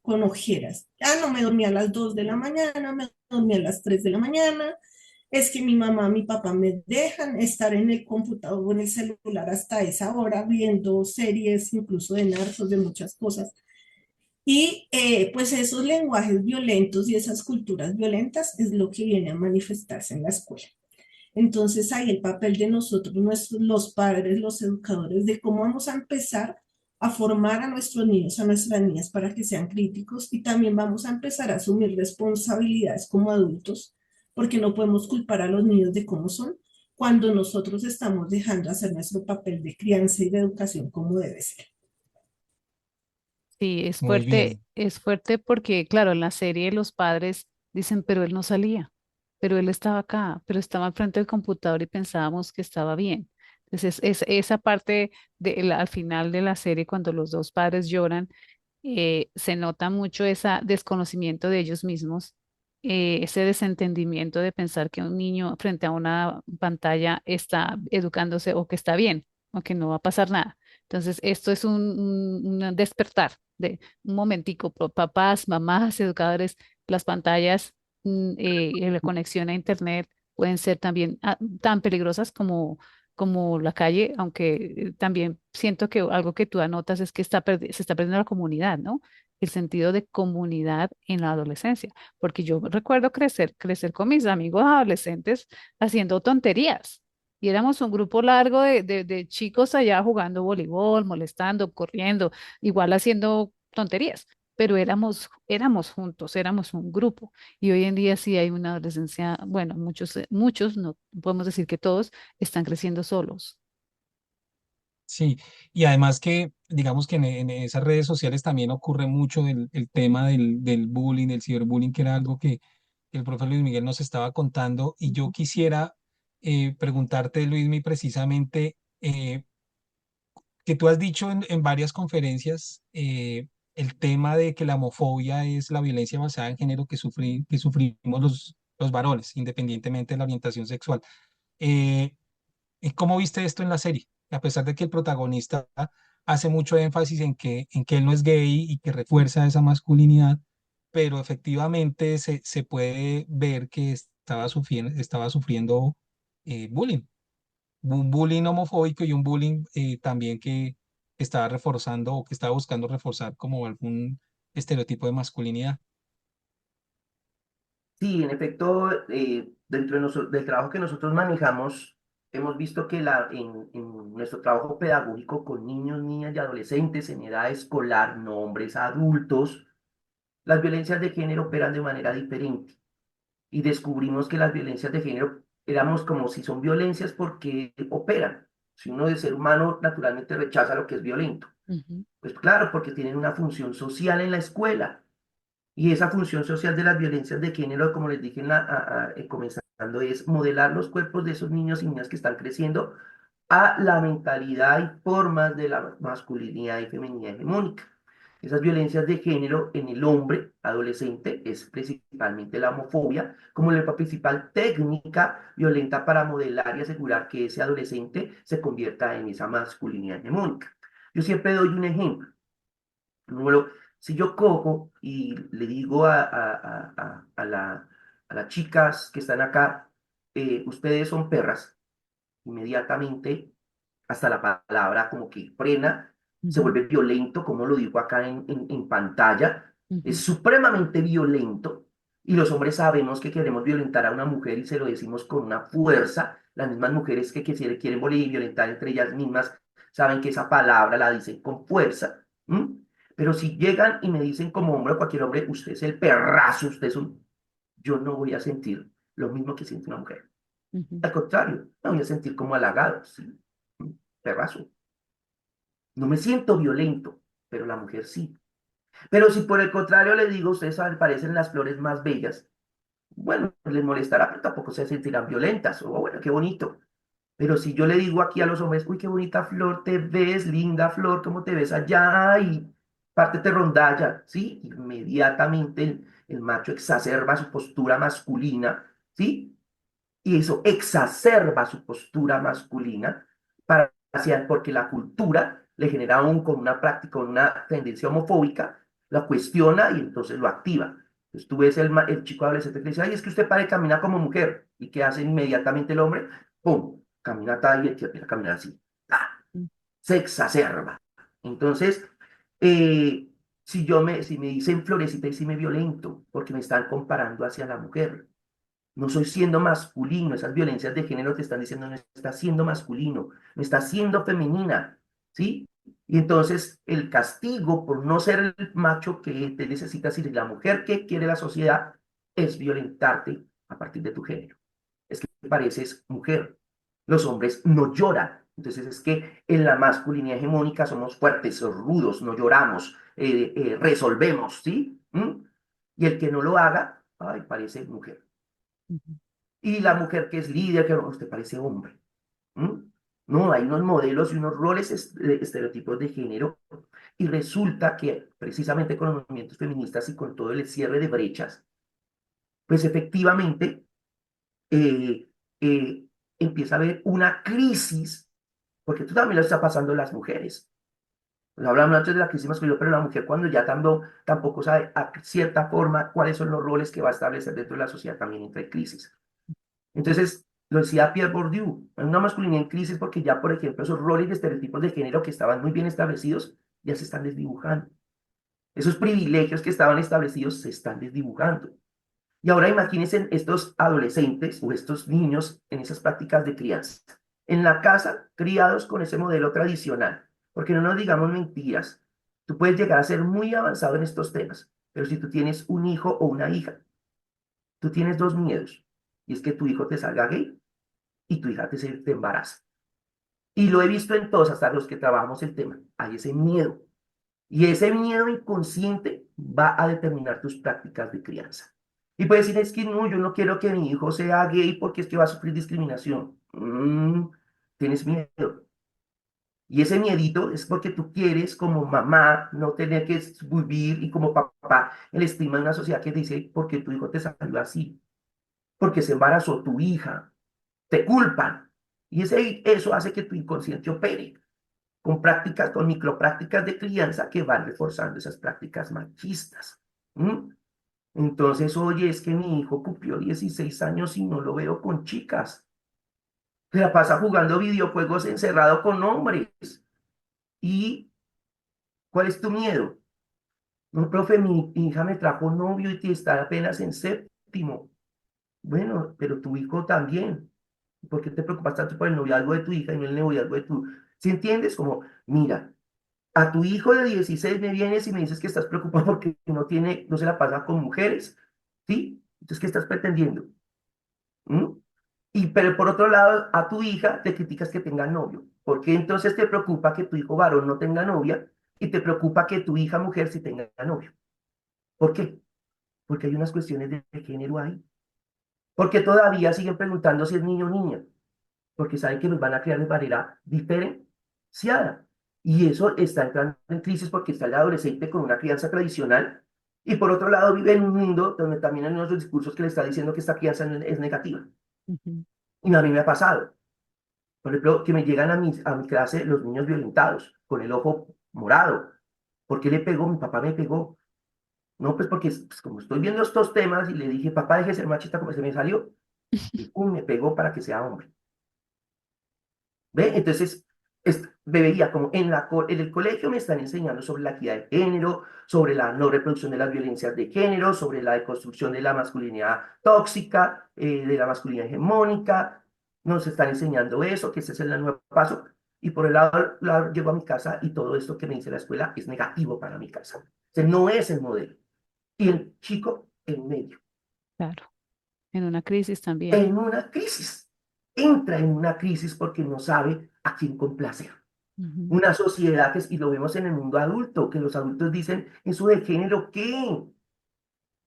con ojeras. Ya no me dormía a las 2 de la mañana, me dormía a las 3 de la mañana. Es que mi mamá, mi papá me dejan estar en el computador o en el celular hasta esa hora viendo series, incluso de narcos, de muchas cosas. Y pues esos lenguajes violentos y esas culturas violentas es lo que viene a manifestarse en la escuela. Entonces ahí el papel de nosotros, los padres, los educadores, de cómo vamos a empezar a formar a nuestros niños, a nuestras niñas para que sean críticos, y también vamos a empezar a asumir responsabilidades como adultos, porque no podemos culpar a los niños de cómo son cuando nosotros estamos dejando hacer nuestro papel de crianza y de educación como debe ser. Sí, Muy bien. es fuerte porque, claro, en la serie los padres dicen, pero él no salía, pero él estaba acá, pero estaba al frente del computador y pensábamos que estaba bien. Entonces, esa parte al final de la serie, cuando los dos padres lloran, se nota mucho ese desconocimiento de ellos mismos, ese desentendimiento de pensar que un niño frente a una pantalla está educándose o que está bien o que no va a pasar nada. Entonces, esto es un despertar de un momentico, papás, mamás, educadores, las pantallas, la conexión a Internet pueden ser también tan peligrosas como la calle, aunque también siento que algo que tú anotas es que se está perdiendo la comunidad, ¿no? El sentido de comunidad en la adolescencia, porque yo recuerdo crecer con mis amigos adolescentes haciendo tonterías. Y éramos un grupo largo de chicos allá jugando voleibol, molestando, corriendo, igual haciendo tonterías, pero éramos juntos, éramos un grupo. Y hoy en día sí hay una adolescencia, bueno, muchos, no podemos decir que todos, están creciendo solos. Sí, y además que, digamos que en esas redes sociales también ocurre mucho el tema del bullying, del ciberbullying, que era algo que el profe Luis Miguel nos estaba contando. Y yo quisiera preguntarte, Luismi, precisamente, que tú has dicho en varias conferencias, el tema de que la homofobia es la violencia basada en género que sufrimos los varones, independientemente de la orientación sexual. Eh, ¿Y cómo viste esto en la serie? A pesar de que el protagonista hace mucho énfasis en que él no es gay y que refuerza esa masculinidad, pero efectivamente se puede ver que estaba sufriendo bullying, un bullying homofóbico y un bullying también que estaba reforzando o que estaba buscando reforzar como algún estereotipo de masculinidad. Sí, en efecto, dentro de del trabajo que nosotros manejamos, hemos visto que en nuestro trabajo pedagógico con niños, niñas y adolescentes en edad escolar, no hombres adultos, las violencias de género operan de manera diferente. Y descubrimos que las violencias de género éramos como si son violencias porque operan. Si uno de ser humano naturalmente rechaza lo que es violento. Ujú, Pues claro, porque tienen una función social en la escuela. Y esa función social de las violencias de género, como les dije comenzando, es modelar los cuerpos de esos niños y niñas que están creciendo a la mentalidad y formas de la masculinidad y feminidad hegemónica. Esas violencias de género en el hombre adolescente es principalmente la homofobia, como la principal técnica violenta para modelar y asegurar que ese adolescente se convierta en esa masculinidad hegemónica. Yo siempre doy un ejemplo. Número, si yo cojo y le digo a las chicas que están acá, ustedes son perras, inmediatamente hasta la palabra como que frena, se ujú, vuelve violento, como lo digo acá en pantalla, es ujú, supremamente violento y los hombres sabemos que queremos violentar a una mujer y se lo decimos con una fuerza. Las mismas mujeres que quieren violentar entre ellas mismas saben que esa palabra la dicen con fuerza. ¿M? Pero si llegan y me dicen como hombre, cualquier hombre, usted es el perrazo, usted es un... Yo no voy a sentir lo mismo que siente una mujer. ujú, Al contrario, me voy a sentir como halagado, sí, perrazo. No me siento violento, pero la mujer sí. Pero si por el contrario le digo, ustedes parecen las flores más bellas, bueno, les molestará, pero tampoco se sentirán violentas. O bueno, qué bonito. Pero si yo le digo aquí a los hombres, uy, qué bonita flor te ves, linda flor, ¿cómo te ves allá? Y pártete rondalla, ¿sí? Inmediatamente el macho exacerba su postura masculina, ¿sí? Y eso exacerba su postura masculina porque la cultura le genera aún con una práctica, con una tendencia homofóbica, la cuestiona y entonces lo activa. Entonces tú ves el chico adolescente que dice, ay, es que usted para camina como mujer. ¿Y qué hace inmediatamente el hombre? ¡Pum! Camina tal y empieza a caminar así. ¡Ah! ujú, Se exacerba. Entonces, eh, si me dicen florecita y si me violento, porque me están comparando hacia la mujer. No soy siendo masculino, esas violencias de género te están diciendo no está siendo masculino, no está siendo femenina, ¿sí? Y entonces el castigo por no ser el macho que te necesitas y la mujer que quiere la sociedad es violentarte a partir de tu género. Es que pareces mujer. Los hombres no lloran. Entonces es que en la masculinidad hegemónica somos fuertes, rudos, no lloramos, resolvemos, ¿sí? ¿Mm? Y el que no lo haga, ay, parece mujer. ujú, Y la mujer que es líder, que usted parece hombre. ¿M? No, hay unos modelos y unos roles estereotipos de género. Y resulta que precisamente con los movimientos feministas y con todo el cierre de brechas, pues efectivamente eh, eh, empieza a haber una crisis, porque tú también lo está pasando las mujeres. Pues hablamos antes de la crisis masculina, pero la mujer cuando ya tampoco sabe a cierta forma cuáles son los roles que va a establecer dentro de la sociedad también entra en crisis. Entonces, lo decía Pierre Bourdieu, en una masculinidad en crisis porque ya, por ejemplo, esos roles y estereotipos de género que estaban muy bien establecidos ya se están desdibujando. Esos privilegios que estaban establecidos se están desdibujando. Y ahora imagínense estos adolescentes o estos niños en esas prácticas de crianza. En la casa, criados con ese modelo tradicional. Porque no nos digamos mentiras. Tú puedes llegar a ser muy avanzado en estos temas, pero si tú tienes un hijo o una hija, tú tienes dos miedos. Y es que tu hijo te salga gay y tu hija te embaraza. Y lo he visto en todos, hasta los que trabajamos el tema. Hay ese miedo. Y ese miedo inconsciente va a determinar tus prácticas de crianza. Y puedes decir, es que no, yo no quiero que mi hijo sea gay porque es que va a sufrir discriminación. Tienes miedo. Y ese miedito es porque tú quieres, como mamá, no tener que vivir y como papá, el estigma de una sociedad que dice, porque tu hijo te salió así, porque se embarazó tu hija, te culpan. Y eso hace que tu inconsciente opere con prácticas, con microprácticas de crianza que van reforzando esas prácticas machistas. ¿Mm? Entonces, oye, es que mi hijo cumplió 16 años y no lo veo con chicas. Se la pasa jugando videojuegos encerrado con hombres. ¿Y cuál es tu miedo? No, profe, mi hija me trajo novio y está apenas en séptimo. Bueno, pero tu hijo también. ¿Por qué te preocupas tanto por el noviazgo de tu hija y no el noviazgo de tu... ¿Sí entiendes? Como, mira, a tu hijo de 16 me vienes y me dices que estás preocupado porque no se la pasa con mujeres, ¿sí? Entonces, ¿qué estás pretendiendo? ¿Mm? Pero por otro lado, a tu hija te criticas que tenga novio. ¿Por qué entonces te preocupa que tu hijo varón no tenga novia y te preocupa que tu hija mujer sí tenga novio? ¿Por qué? Porque hay unas cuestiones de género ahí. Porque todavía siguen preguntando si es niño o niña. Porque saben que nos van a criar de manera diferenciada. Y eso está entrando en crisis porque está el adolescente con una crianza tradicional y por otro lado vive en un mundo donde también hay unos discursos que le está diciendo que esta crianza es negativa. Ujú. Y a mí me ha pasado. Por ejemplo, que me llegan a mi clase los niños violentados, con el ojo morado. ¿Por qué le pegó? Mi papá me pegó. No, pues porque pues, como estoy viendo estos temas y le dije, papá, deje de ser machista como se me salió. Y pum, me pegó para que sea hombre. ¿Ve? Entonces, me veía como en el colegio me están enseñando sobre la equidad de género, sobre la no reproducción de las violencias de género, sobre la deconstrucción de la masculinidad tóxica, de la masculinidad hegemónica. Nos están enseñando eso, que ese es el nuevo paso. Y por el lado llego a mi casa y todo esto que me dice la escuela es negativo para mi casa. O sea, no es el modelo. Y el chico en medio, Claro, en una crisis también. en una crisis. Entra en una crisis porque no sabe a quién complacer. Ujú. Una sociedad y lo vemos en el mundo adulto, que los adultos dicen, ¿eso de género qué?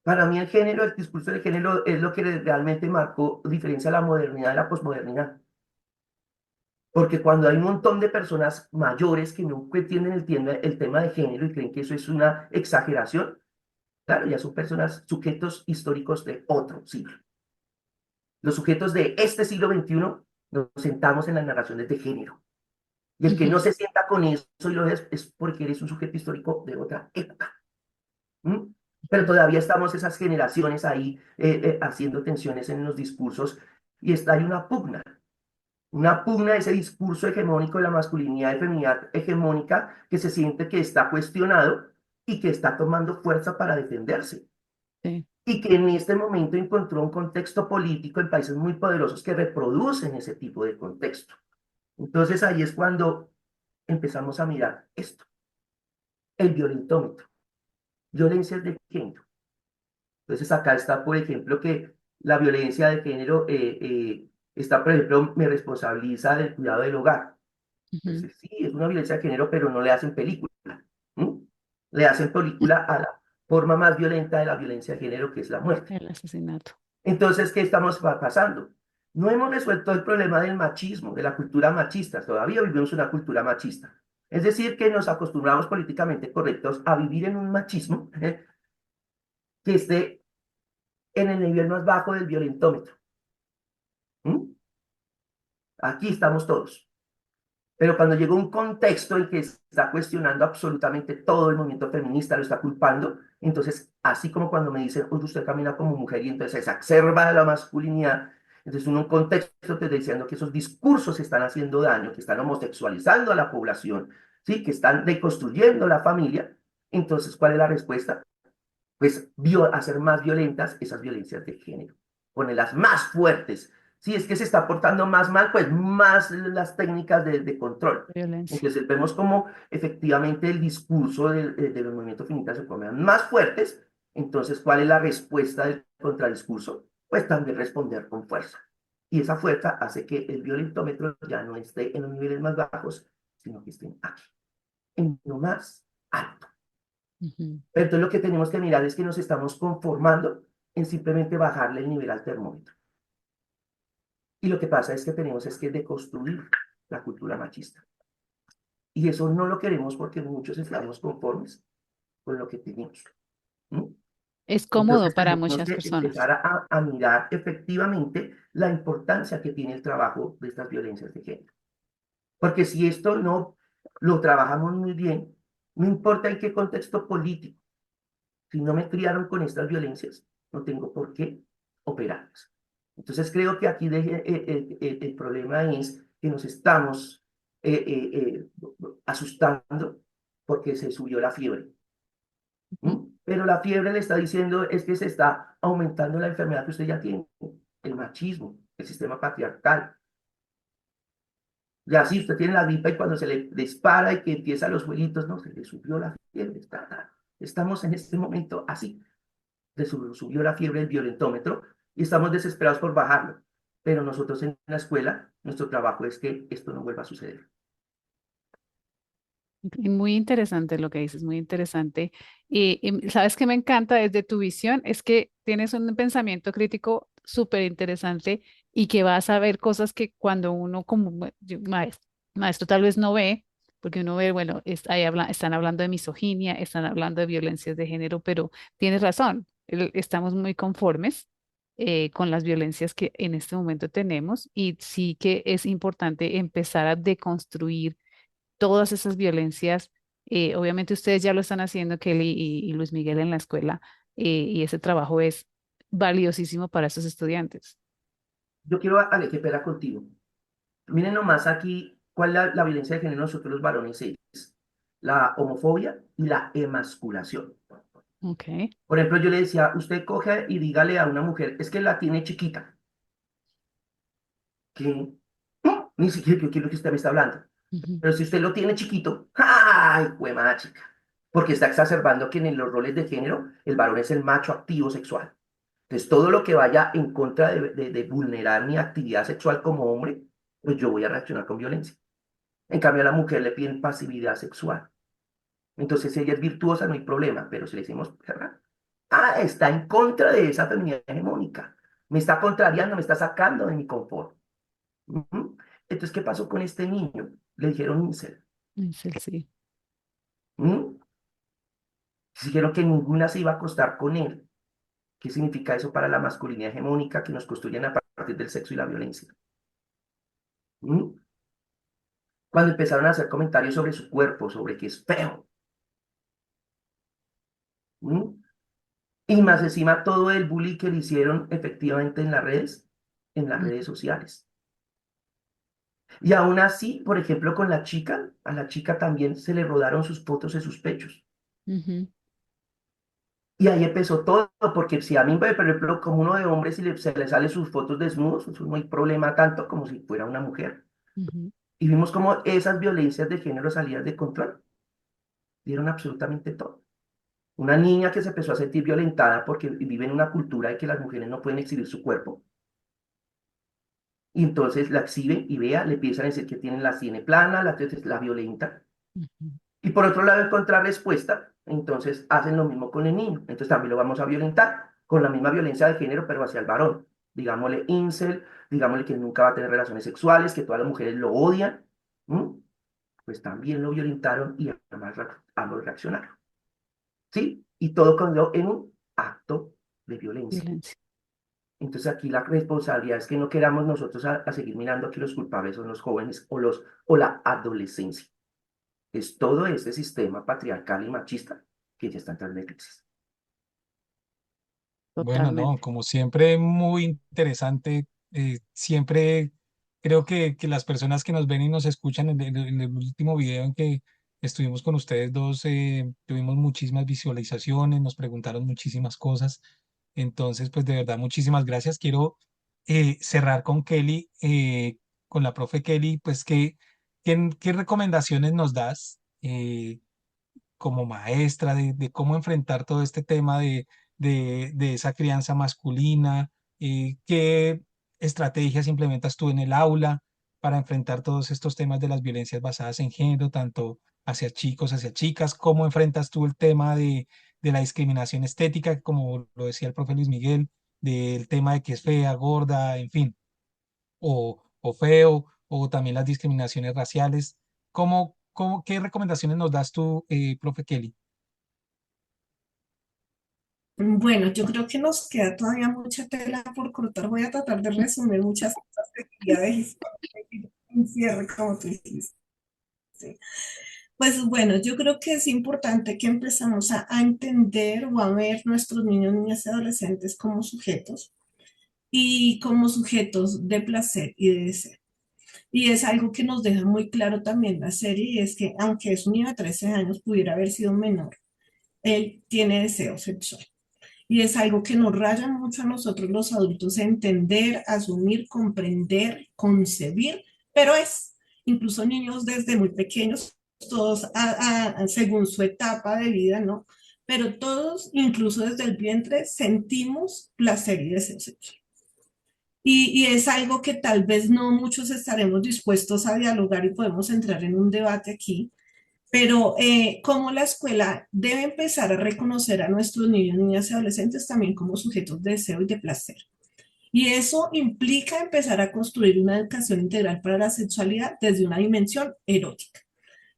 Para mí el género, el discurso de género es lo que realmente marcó diferencia la modernidad de la posmodernidad. Porque cuando hay un montón de personas mayores que no entienden el tema de género y creen que eso es una exageración, claro, ya son personas, sujetos históricos de otro siglo. Los sujetos de este siglo XXI nos sentamos en las narraciones de género. Y el que no se sienta con eso y lo es porque eres un sujeto histórico de otra época. ¿Mm? Pero todavía estamos esas generaciones ahí haciendo tensiones en los discursos y hay una pugna de ese discurso hegemónico de la masculinidad y feminidad hegemónica que se siente que está cuestionado y que está tomando fuerza para defenderse. Sí. Y que en este momento encontró un contexto político en países muy poderosos que reproducen ese tipo de contexto. Entonces ahí es cuando empezamos a mirar esto, el violentómetro, violencias de género. Entonces acá está, por ejemplo, que la violencia de género está, por ejemplo, me responsabiliza del cuidado del hogar. Ujú. Entonces, sí, es una violencia de género, pero no le hacen película. ¿Mm? Le hacen película a la forma más violenta de la violencia de género, que es la muerte. El asesinato. Entonces, ¿qué estamos pasando? No hemos resuelto el problema del machismo, de la cultura machista. Todavía vivimos una cultura machista. Es decir, que nos acostumbramos políticamente correctos a vivir en un machismo que esté en el nivel más bajo del violentómetro. ¿Mm? Aquí estamos todos. Pero cuando llega un contexto en que se está cuestionando absolutamente todo el movimiento feminista, lo está culpando, entonces, así como cuando me dicen, oye, usted camina como mujer y entonces se exacerba la masculinidad, entonces en un contexto te está diciendo que esos discursos están haciendo daño, que están homosexualizando a la población, ¿sí? Que están deconstruyendo la familia, entonces, ¿cuál es la respuesta? Pues hacer más violentas esas violencias de género, ponerlas más fuertes. Si es que se está portando más mal, pues más las técnicas de control. Violencia. Entonces vemos como efectivamente el discurso de los movimientos feministas se ponen más fuertes. Entonces, ¿cuál es la respuesta del contradiscurso? Pues también responder con fuerza. Y esa fuerza hace que el violentómetro ya no esté en los niveles más bajos, sino que esté aquí, en lo más alto. Ujú. Pero entonces lo que tenemos que mirar es que nos estamos conformando en simplemente bajarle el nivel al termómetro. Y lo que pasa es que tenemos es que deconstruir la cultura machista. Y eso no lo queremos porque muchos estamos conformes con lo que tenemos. ¿Mm? Es cómodo Entonces para tenemos muchas que personas. empezar a mirar efectivamente la importancia que tiene el trabajo de estas violencias de género. Porque si esto no lo trabajamos muy bien, no importa en qué contexto político, si no me criaron con estas violencias, no tengo por qué operarlas. Entonces creo que aquí el problema es que nos estamos asustando porque se subió la fiebre. Ujú. Pero la fiebre le está diciendo es que se está aumentando la enfermedad que usted ya tiene, el machismo, el sistema patriarcal. Ya si usted tiene la gripa y cuando se le dispara y que empieza los vuelitos, no, se le subió la fiebre. Estamos en este momento así. Subió la fiebre del violentómetro y estamos desesperados por bajarlo. pero nosotros en la escuela, nuestro trabajo es que esto no vuelva a suceder. Y muy interesante lo que dices, muy interesante. Y sabes que me encanta desde tu visión, es que tienes un pensamiento crítico súper interesante y que vas a ver cosas que cuando uno como maestro tal vez no ve, porque uno ve, bueno, están hablando de misoginia, están hablando de violencias de género, pero tienes razón, estamos muy conformes con las violencias que en este momento tenemos y sí que es importante empezar a deconstruir todas esas violencias. Obviamente ustedes ya lo están haciendo, Kelly y Luis Miguel en la escuela, y ese trabajo es valiosísimo para esos estudiantes. Yo quiero, Ale, que pela contigo. Miren nomás aquí cuál es la violencia de género en nosotros los varones es la homofobia y la emasculación. Ok. Por ejemplo, yo le decía, usted coge y dígale a una mujer, es que la tiene chiquita, que no, ni siquiera creo que es lo que usted me está hablando. Ujú, Pero si usted lo tiene chiquito, ¡ay, huemada chica! Porque está exacerbando que en los roles de género el varón es el macho activo sexual. Entonces, todo lo que vaya en contra de vulnerar mi actividad sexual como hombre, pues yo voy a reaccionar con violencia. En cambio, a la mujer le piden pasividad sexual. Entonces, si ella es virtuosa, no hay problema, pero si le decimos, "Perra, ah, está en contra de esa feminidad hegemónica, me está contrariando, me está sacando de mi confort". Ujú. Entonces, ¿qué pasó con este niño? Le dijeron incel. sí. ¿Mm? Dijeron que ninguna se iba a acostar con él. ¿Qué significa eso para la masculinidad hegemónica que nos construyen a partir del sexo y la violencia? ¿Mm? Cuando empezaron a hacer comentarios sobre su cuerpo, sobre que es feo. ¿Mm? Y más encima todo el bullying que le hicieron efectivamente en las Mm, redes sociales. Y aún así, por ejemplo, con la chica, a la chica también se le rodaron sus fotos de sus pechos. ujú, Y ahí empezó todo, porque si a mí, por ejemplo, como uno de hombres, si se le sale sus fotos desnudos, eso no hay problema tanto como si fuera una mujer. ujú. Y vimos cómo esas violencias de género salían de control, dieron absolutamente todo. Una niña que se empezó a sentir violentada porque vive en una cultura de que las mujeres no pueden exhibir su cuerpo. Y entonces la exhiben y vea, le empiezan a decir que tienen la tiene plana, la violenta. Ujú. Y por otro lado, en contrarrespuesta, entonces hacen lo mismo con el niño. Entonces también lo vamos a violentar con la misma violencia de género, pero hacia el varón. Digámosle incel, digámosle que nunca va a tener relaciones sexuales, que todas las mujeres lo odian. ¿Mm? Pues también lo violentaron y además ambos reaccionaron. ¿Sí? Y todo cambió en un acto de violencia. Violencia. Entonces aquí la responsabilidad es que no queramos nosotros a seguir mirando que los culpables son los jóvenes o la adolescencia. Es todo ese sistema patriarcal y machista que ya está entrando en crisis. Bueno, no, Totalmente. como siempre, muy interesante. Siempre creo que las personas que nos ven y nos escuchan en el último video en que estuvimos con ustedes dos, tuvimos muchísimas visualizaciones, nos preguntaron muchísimas cosas. Entonces, pues de verdad, muchísimas gracias. Quiero cerrar con Kelly, con la profe Kelly, pues ¿qué recomendaciones nos das? Como maestra de cómo enfrentar todo este tema de esa crianza masculina, qué estrategias implementas tú en el aula para enfrentar todos estos temas de las violencias basadas en género, tanto hacia chicos, hacia chicas, cómo enfrentas tú el tema de la discriminación estética, como lo decía el profe Luis Miguel, del tema de que es fea, gorda, en fin, o feo, o también las discriminaciones raciales. ¿Qué recomendaciones nos das tú, profe Kelly? Bueno, yo creo que nos queda todavía mucha tela por cortar. Voy a tratar de resumir muchas cosas que quería decir en cierre, como tú dijiste. Pues bueno, yo creo que es importante que empezamos a entender o a ver nuestros niños, niñas y adolescentes como sujetos y como sujetos de placer y de deseo. Y es algo que nos deja muy claro también la serie, y es que aunque es un niño de 13 años, pudiera haber sido menor, él tiene deseo sexual. Y es algo que nos raya mucho a nosotros los adultos entender, asumir, comprender, concebir, pero es, incluso niños desde muy pequeños, todos según su etapa de vida, ¿no? Pero todos, incluso desde el vientre, sentimos placer y deseo sexual. y es algo que tal vez no muchos estaremos dispuestos a dialogar y podemos entrar en un debate aquí, pero cómo la escuela debe empezar a reconocer a nuestros niños, niñas y adolescentes también como sujetos de deseo y de placer. Y eso implica empezar a construir una educación integral para la sexualidad desde una dimensión erótica.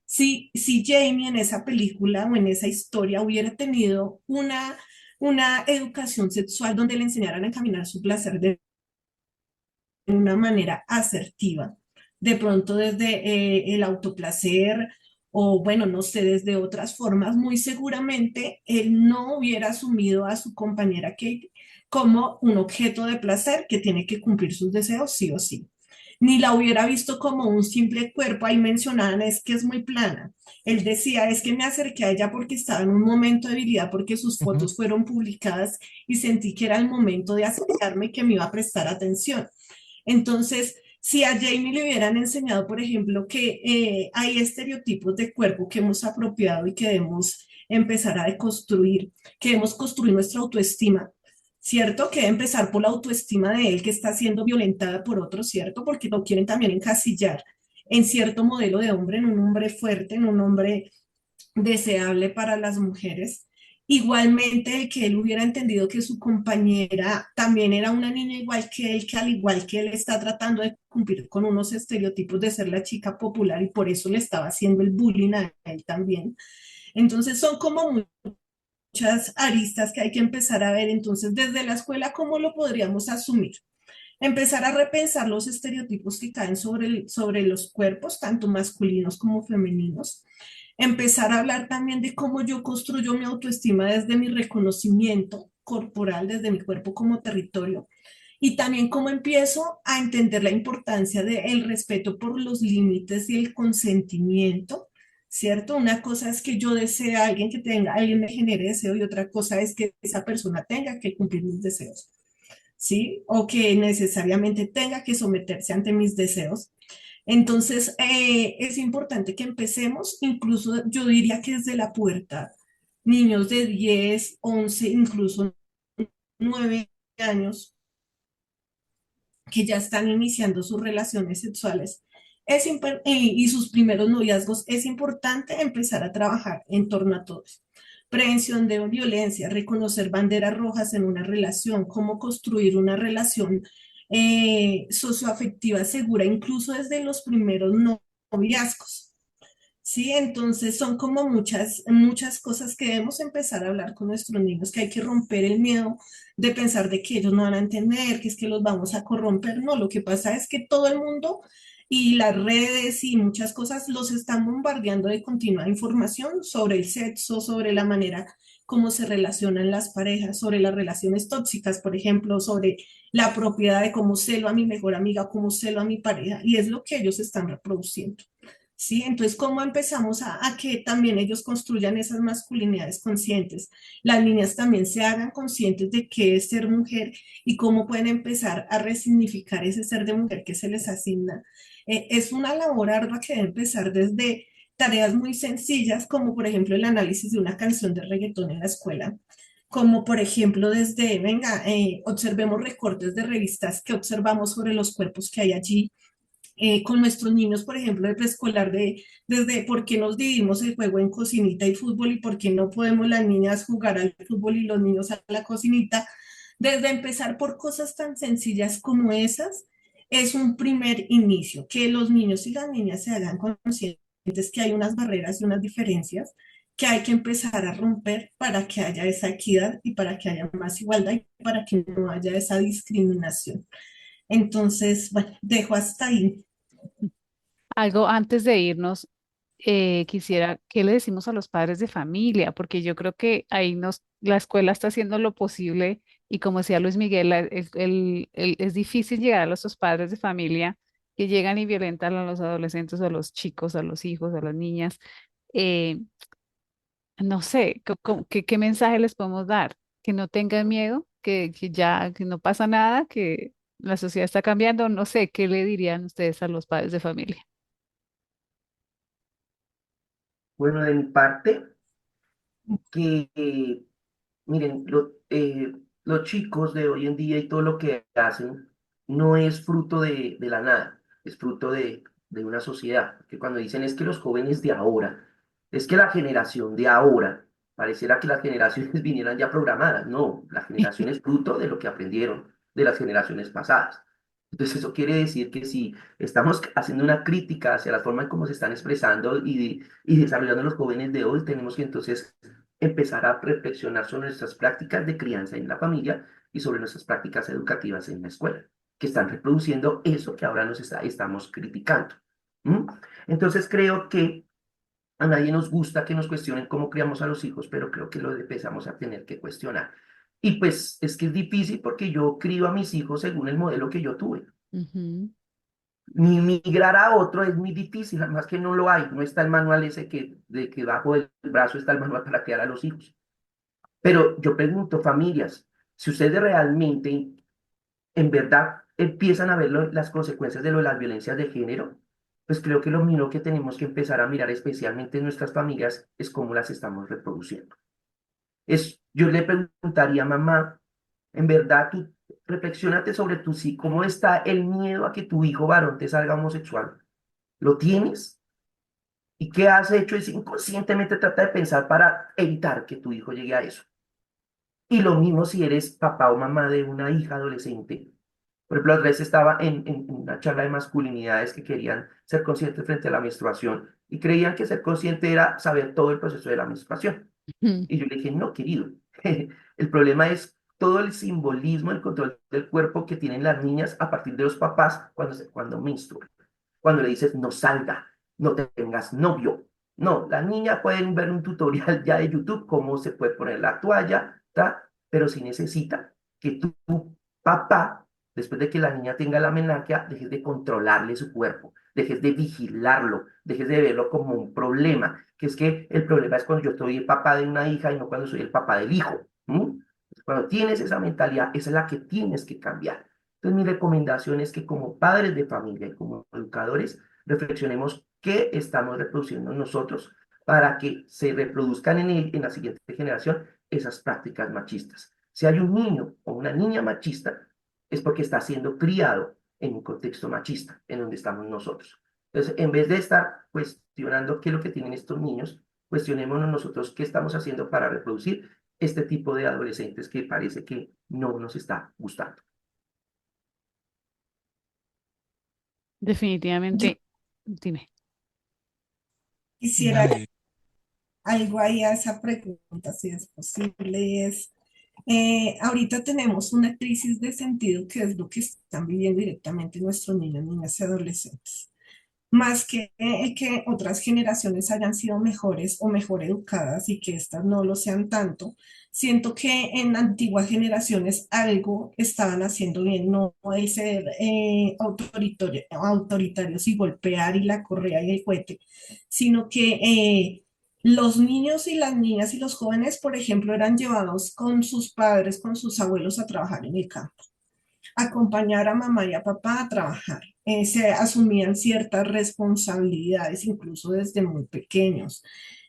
Si Jamie en esa película o en esa historia hubiera tenido una educación sexual donde le enseñaran a caminar su placer de una manera asertiva, de pronto desde el autoplacer o bueno, no sé, desde otras formas, muy seguramente él no hubiera asumido a su compañera Kate como un objeto de placer que tiene que cumplir sus deseos sí o sí. Ni la hubiera visto como un simple cuerpo. Ahí mencionaban, es que es muy plana. Él decía, es que me acerqué a ella porque estaba en un momento de debilidad, porque sus Ujú, fotos fueron publicadas y sentí que era el momento de acercarme y que me iba a prestar atención. Entonces, si a Jamie le hubieran enseñado, por ejemplo, que hay estereotipos de cuerpo que hemos apropiado y que debemos empezar a deconstruir, que debemos construir nuestra autoestima, ¿cierto? Que debe empezar por la autoestima de él que está siendo violentada por otros, ¿cierto? Porque lo quieren también encasillar en cierto modelo de hombre, en un hombre fuerte, en un hombre deseable para las mujeres. Igualmente, que él hubiera entendido que su compañera también era una niña igual que él, que al igual que él está tratando de cumplir con unos estereotipos de ser la chica popular y por eso le estaba haciendo el bullying a él también. Entonces son como muchas aristas que hay que empezar a ver. Entonces, desde la escuela, ¿cómo lo podríamos asumir? Empezar a repensar los estereotipos que caen sobre los cuerpos, tanto masculinos como femeninos. Empezar a hablar también de cómo yo construyo mi autoestima desde mi reconocimiento corporal, desde mi cuerpo como territorio. Y también cómo empiezo a entender la importancia del respeto por los límites y el consentimiento, ¿cierto? Una cosa es que yo desee a alguien que tenga, alguien me genere deseo y otra cosa es que esa persona tenga que cumplir mis deseos. ¿Sí? O que necesariamente tenga que someterse ante mis deseos. Entonces, es importante que empecemos, incluso yo diría que desde la puerta, niños de 10 11 incluso 9 años, que ya están iniciando sus relaciones sexuales y sus primeros noviazgos, es importante empezar a trabajar en torno a todo eso. Prevención de violencia, reconocer banderas rojas en una relación, cómo construir una relación socioafectiva segura, incluso desde los primeros noviazgos. Sí, entonces son como muchas cosas que debemos empezar a hablar con nuestros niños, que hay que romper el miedo de pensar de que ellos no van a entender, que es que los vamos a corromper. No, lo que pasa es que todo el mundo y las redes y muchas cosas los están bombardeando de continua información sobre el sexo, sobre la manera cómo se relacionan las parejas, sobre las relaciones tóxicas, por ejemplo, sobre la propiedad de cómo celo a mi mejor amiga, cómo celo a mi pareja, y es lo que ellos están reproduciendo. ¿Sí? Entonces, ¿cómo empezamos a que también ellos construyan esas masculinidades conscientes? Las niñas también se hagan conscientes de qué es ser mujer y cómo pueden empezar a resignificar ese ser de mujer que se les asigna. Es una labor ardua que debe empezar desde tareas muy sencillas, como por ejemplo el análisis de una canción de reggaetón en la escuela, como por ejemplo desde, venga, observemos recortes de revistas que observamos sobre los cuerpos que hay allí, con nuestros niños, por ejemplo, de preescolar, desde por qué nos dividimos el juego en cocinita y fútbol y por qué no podemos las niñas jugar al fútbol y los niños a la cocinita, desde empezar por cosas tan sencillas como esas, es un primer inicio, que los niños y las niñas se hagan conscientes que hay unas barreras y unas diferencias que hay que empezar a romper para que haya esa equidad y para que haya más igualdad y para que no haya esa discriminación. Entonces, bueno, dejo hasta ahí. Algo antes de irnos, quisiera, ¿qué le decimos a los padres de familia? Porque yo creo que ahí la escuela está haciendo lo posible y como decía Luis Miguel, es difícil llegar a los padres de familia que llegan y violentan a los adolescentes, a los chicos, a los hijos, a las niñas. Eh, no sé, ¿qué mensaje les podemos dar? Que no tengan miedo, que no pasa nada, que la sociedad está cambiando. No sé, ¿qué le dirían ustedes a los padres de familia? Bueno, de mi parte, que miren, los chicos de hoy en día y todo lo que hacen, no es fruto de la nada, es fruto de una sociedad. Que cuando dicen es que los jóvenes de ahora, es que la generación de ahora, pareciera que las generaciones vinieran ya programadas. No, la generación es fruto de lo que aprendieron de las generaciones pasadas. Entonces eso quiere decir que si estamos haciendo una crítica hacia la forma en cómo se están expresando y desarrollando los jóvenes de hoy, tenemos que entonces empezar a reflexionar sobre nuestras prácticas de crianza en la familia y sobre nuestras prácticas educativas en la escuela, que están reproduciendo eso que ahora estamos criticando. ¿Mm? Entonces creo que a nadie nos gusta que nos cuestionen cómo criamos a los hijos, pero creo que lo empezamos a tener que cuestionar. Y pues es que es difícil porque yo crío a mis hijos según el modelo que yo tuve. Ujú. Ni migrar a otro es muy difícil, además que no lo hay, no está el manual ese de que bajo el brazo está el manual para criar a los hijos. Pero yo pregunto, familias, si ustedes realmente, en verdad, empiezan a ver las consecuencias de las violencias de género, pues creo que lo mismo que tenemos que empezar a mirar especialmente en nuestras familias es cómo las estamos reproduciendo. Yo le preguntaría, mamá, en verdad, tú reflexionate sobre tu sí, cómo está el miedo a que tu hijo varón te salga homosexual. ¿Lo tienes? ¿Y qué has hecho? Es inconscientemente trata de pensar para evitar que tu hijo llegue a eso. Y lo mismo si eres papá o mamá de una hija adolescente. Por ejemplo, otra vez estaba en una charla de masculinidades que querían ser conscientes frente a la menstruación y creían que ser consciente era saber todo el proceso de la menstruación. Ujú. Y yo le dije, no, querido, el problema es todo el simbolismo, el control del cuerpo que tienen las niñas a partir de los papás cuando menstruan. Cuando le dices, no salga, no tengas novio. No, la niña pueden ver un tutorial ya de YouTube cómo se puede poner la toalla, ¿tá? Pero si necesita que tu papá, después de que la niña tenga la menarquia, dejes de controlarle su cuerpo, dejes de vigilarlo, dejes de verlo como un problema, que es que el problema es cuando yo soy el papá de una hija y no cuando soy el papá del hijo. ¿M? Cuando tienes esa mentalidad, esa es la que tienes que cambiar. Entonces, mi recomendación es que como padres de familia y como educadores, reflexionemos qué estamos reproduciendo nosotros para que se reproduzcan en la siguiente generación esas prácticas machistas. Si hay un niño o una niña machista, es porque está siendo criado en un contexto machista, en donde estamos nosotros. Entonces, en vez de estar cuestionando qué es lo que tienen estos niños, cuestionémonos nosotros qué estamos haciendo para reproducir este tipo de adolescentes que parece que no nos está gustando. Yo Definitivamente, dime. quisiera Dale. algo ahí a esa pregunta, si es posible, y es, ahorita tenemos una crisis de sentido que es lo que están viviendo directamente nuestros niños, niñas y adolescentes. Más que otras generaciones hayan sido mejores o mejor educadas y que estas no lo sean tanto, siento que en antiguas generaciones algo estaban haciendo bien, no el ser autoritarios y golpear y la correa y el cohete, sino que los niños y las niñas y los jóvenes, por ejemplo, eran llevados con sus padres, con sus abuelos a trabajar en el campo, acompañar a mamá y a papá a trabajar. Se asumían ciertas responsabilidades, incluso desde muy pequeños.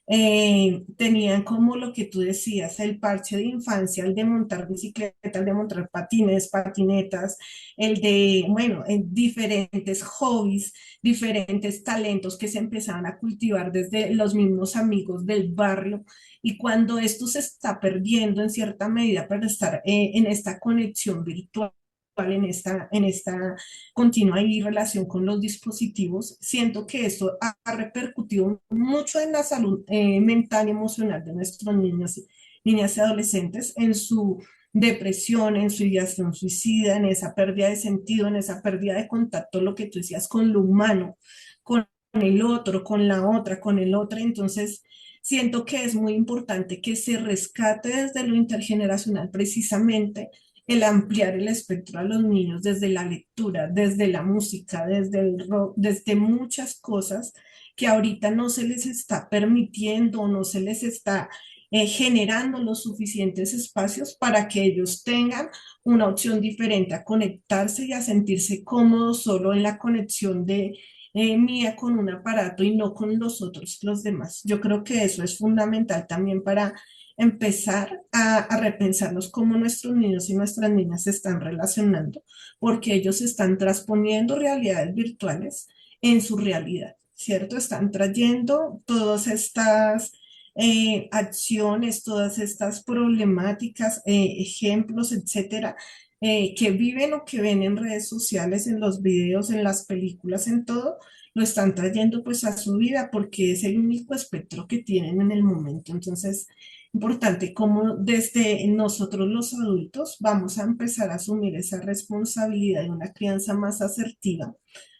Tenían como lo que tú decías, el parche de infancia, el de montar bicicleta, el de montar patines, patinetas, el de, bueno, en diferentes hobbies, diferentes talentos que se empezaban a cultivar desde los mismos amigos del barrio. Y cuando esto se está perdiendo en cierta medida para estar en esta conexión virtual, en esta continua y relación con los dispositivos, siento que esto ha repercutido mucho en la salud mental y emocional de nuestros niños, niñas y adolescentes, en su depresión, en su ideación suicida, en esa pérdida de sentido, en esa pérdida de contacto, lo que tú decías, con lo humano, con el otro, con la otra, con el otro. Entonces, siento que es muy importante que se rescate desde lo intergeneracional precisamente el ampliar el espectro a los niños desde la lectura, desde la música, desde el rock, desde muchas cosas que ahorita no se les está permitiendo, no se les está generando los suficientes espacios para que ellos tengan una opción diferente a conectarse y a sentirse cómodos solo en la conexión de mía con un aparato y no con los otros, los demás. Yo creo que eso es fundamental también para empezar a repensarnos cómo nuestros niños y nuestras niñas se están relacionando, porque ellos están transponiendo realidades virtuales en su realidad, ¿cierto? Están trayendo todas estas acciones, todas estas problemáticas, ejemplos, etcétera, que viven o que ven en redes sociales, en los videos, en las películas, en todo, lo están trayendo pues a su vida porque es el único espectro que tienen en el momento. Entonces, importante como desde nosotros los adultos vamos a empezar a asumir esa responsabilidad de una crianza más asertiva,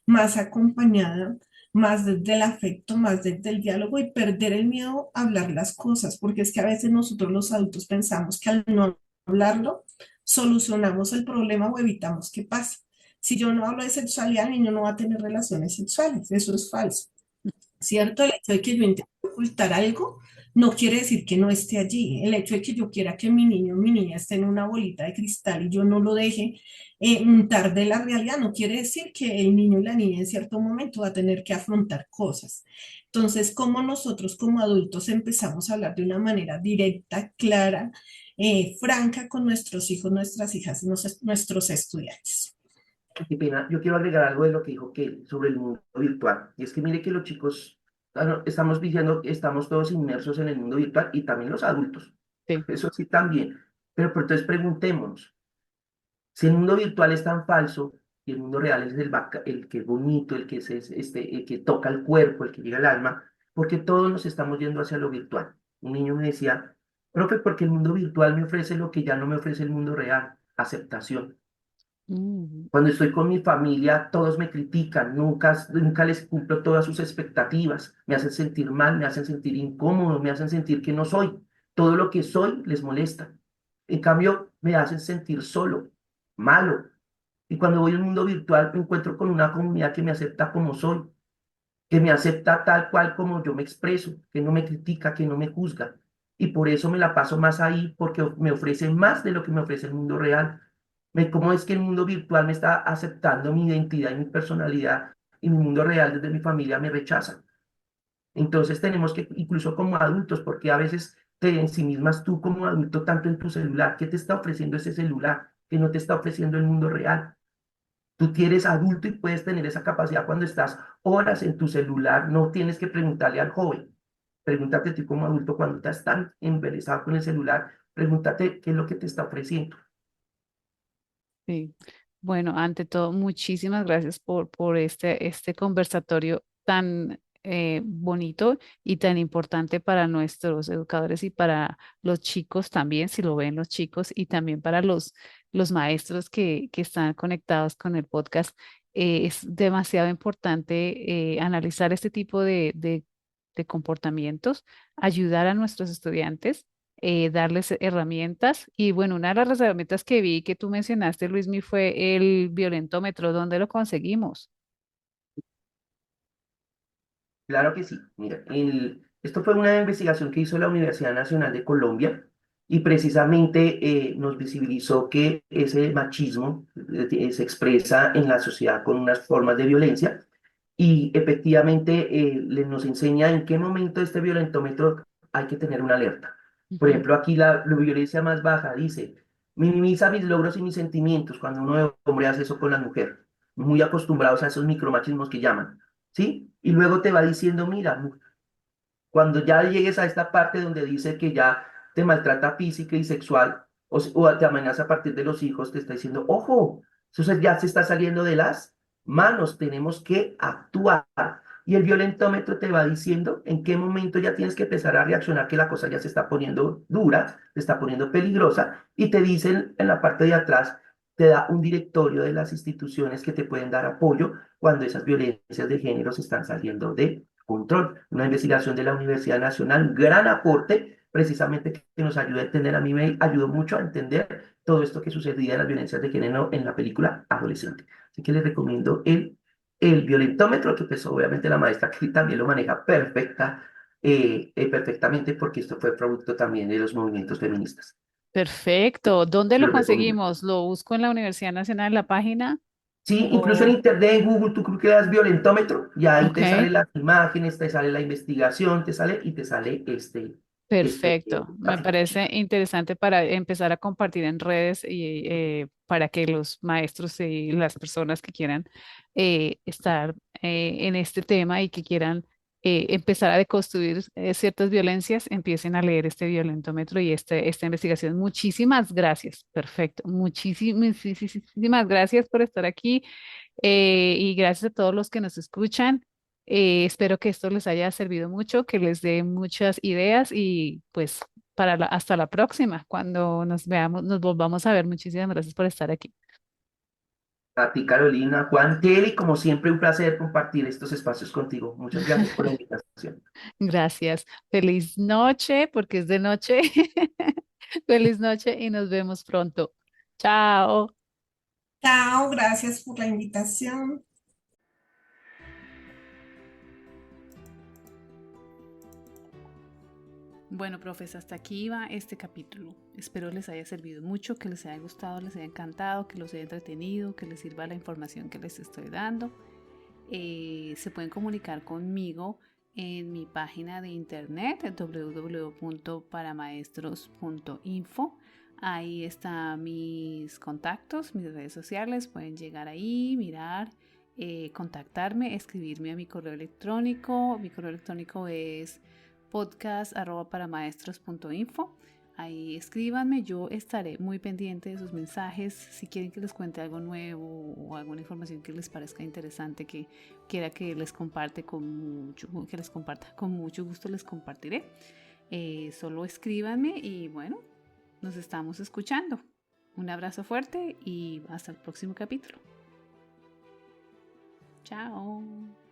más acompañada, más desde el afecto, más desde el diálogo y perder el miedo a hablar las cosas, porque es que a veces nosotros los adultos pensamos que al no hablarlo, solucionamos el problema o evitamos que pase. Si yo no hablo de sexualidad, el niño no va a tener relaciones sexuales. Eso es falso, ¿cierto? El hecho de que yo intente ocultar algo no quiere decir que no esté allí. El hecho de que yo quiera que mi niño o mi niña esté en una bolita de cristal y yo no lo deje untar de la realidad, no quiere decir que el niño y la niña en cierto momento va a tener que afrontar cosas. Entonces, ¿cómo nosotros como adultos empezamos a hablar de una manera directa, clara, franca con nuestros hijos, nuestras hijas, nuestros estudiantes? Qué pena, yo quiero agregar algo de lo que dijo que sobre el mundo virtual. Y es que mire que los chicos, estamos diciendo que estamos todos inmersos en el mundo virtual y también los adultos. Sí. Eso sí también. Pero entonces preguntémonos, si el mundo virtual es tan falso y el mundo real es el que es bonito, el que el que toca el cuerpo, el que llega al alma, ¿por qué todos nos estamos yendo hacia lo virtual? Un niño me decía, profe, porque el mundo virtual me ofrece lo que ya no me ofrece el mundo real, aceptación. Mm, Cuando estoy con mi familia, todos me critican, nunca les cumplo todas sus expectativas, me hacen sentir mal, me hacen sentir incómodo, me hacen sentir que no soy. Todo lo que soy les molesta. En cambio, me hacen sentir solo, malo. Y cuando voy al mundo virtual, me encuentro con una comunidad que me acepta como soy, que me acepta tal cual como yo me expreso, que no me critica, que no me juzga. Y por eso me la paso más ahí, porque me ofrece más de lo que me ofrece el mundo real. ¿Cómo es que el mundo virtual me está aceptando mi identidad y mi personalidad y mi mundo real desde mi familia me rechaza? Entonces tenemos que, incluso como adultos, porque a veces te ensimismas tú como adulto tanto en tu celular, ¿qué te está ofreciendo ese celular que no te está ofreciendo el mundo real? Tú eres adulto y puedes tener esa capacidad cuando estás horas en tu celular, no tienes que preguntarle al joven. Pregúntate tú como adulto cuando estás tan embelesado con el celular, pregúntate qué es lo que te está ofreciendo. sí. Bueno, ante todo, muchísimas gracias por este conversatorio tan bonito y tan importante para nuestros educadores y para los chicos también, si lo ven los chicos, y también para los maestros que están conectados con el podcast. Es demasiado importante analizar este tipo de comportamientos, ayudar a nuestros estudiantes, darles herramientas. Y bueno, una de las herramientas que vi que tú mencionaste, Luismi, fue el violentómetro. ¿Dónde lo conseguimos? Claro que sí. Mira, esto fue una investigación que hizo la Universidad Nacional de Colombia y precisamente nos visibilizó que ese machismo se expresa en la sociedad con unas formas de violencia y efectivamente nos enseña en qué momento este violentómetro hay que tener una alerta. Por Ujú. ejemplo, aquí la violencia más baja dice, minimiza mis logros y mis sentimientos cuando uno de hombre hace eso con la mujer, muy acostumbrados a esos micromachismos que llaman. ¿Sí? Y luego te va diciendo, mira, cuando ya llegues a esta parte donde dice que ya te maltrata física y sexual o te amenaza a partir de los hijos, te está diciendo, ojo, eso ya se está saliendo de las manos, tenemos que actuar. Y el violentómetro te va diciendo en qué momento ya tienes que empezar a reaccionar, que la cosa ya se está poniendo dura, se está poniendo peligrosa, y te dicen en la parte de atrás, te da un directorio de las instituciones que te pueden dar apoyo cuando esas violencias de género se están saliendo de control. Una investigación de la Universidad Nacional, un gran aporte precisamente que nos ayuda a entender, a mí me ayudó mucho a entender todo esto que sucedía en las violencias de género en la película Adolescente. Así que les recomiendo el violentómetro, que pues obviamente la maestra que también lo maneja perfectamente porque esto fue producto también de los movimientos feministas. Perfecto. ¿Dónde lo Lo recomiendo. conseguimos? ¿Lo busco en la Universidad Nacional en la página? Sí, incluso en O, internet, en Google, tú creo que le das violentómetro y ahí te ok. salen las imágenes, te sale la investigación, te sale y te sale Perfecto, me Así. parece interesante para empezar a compartir en redes y para que los maestros y las personas que quieran estar en este tema y que quieran empezar a deconstruir ciertas violencias, empiecen a leer este violentómetro y esta investigación. Muchísimas gracias. Perfecto. Muchísimas gracias por estar aquí y gracias a todos los que nos escuchan. Espero que esto les haya servido mucho, que les dé muchas ideas y pues hasta la próxima, cuando nos veamos, nos volvamos a ver. Muchísimas gracias por estar aquí. A ti, Carolina, Juan, Kelly, como siempre, un placer compartir estos espacios contigo. Muchas gracias por la invitación. Gracias. Feliz noche, porque es de noche. Feliz noche y nos vemos pronto. Chao. Chao, gracias por la invitación. Bueno, profes, hasta aquí va este capítulo. Espero les haya servido mucho, que les haya gustado, les haya encantado, que los haya entretenido, que les sirva la información que les estoy dando. Se pueden comunicar conmigo en mi página de internet www.paramaestros.info. Ahí están mis contactos, mis redes sociales. Pueden llegar ahí, mirar, contactarme, escribirme a mi correo electrónico. Mi correo electrónico es podcast@paramaestros.info. Ahí escríbanme, yo estaré muy pendiente de sus mensajes. Si quieren que les cuente algo nuevo o alguna información que les parezca interesante, que quiera que les comparte que les comparta, con mucho gusto les compartiré. Solo escríbanme y bueno, nos estamos escuchando. Un abrazo fuerte y hasta el próximo capítulo. Chao.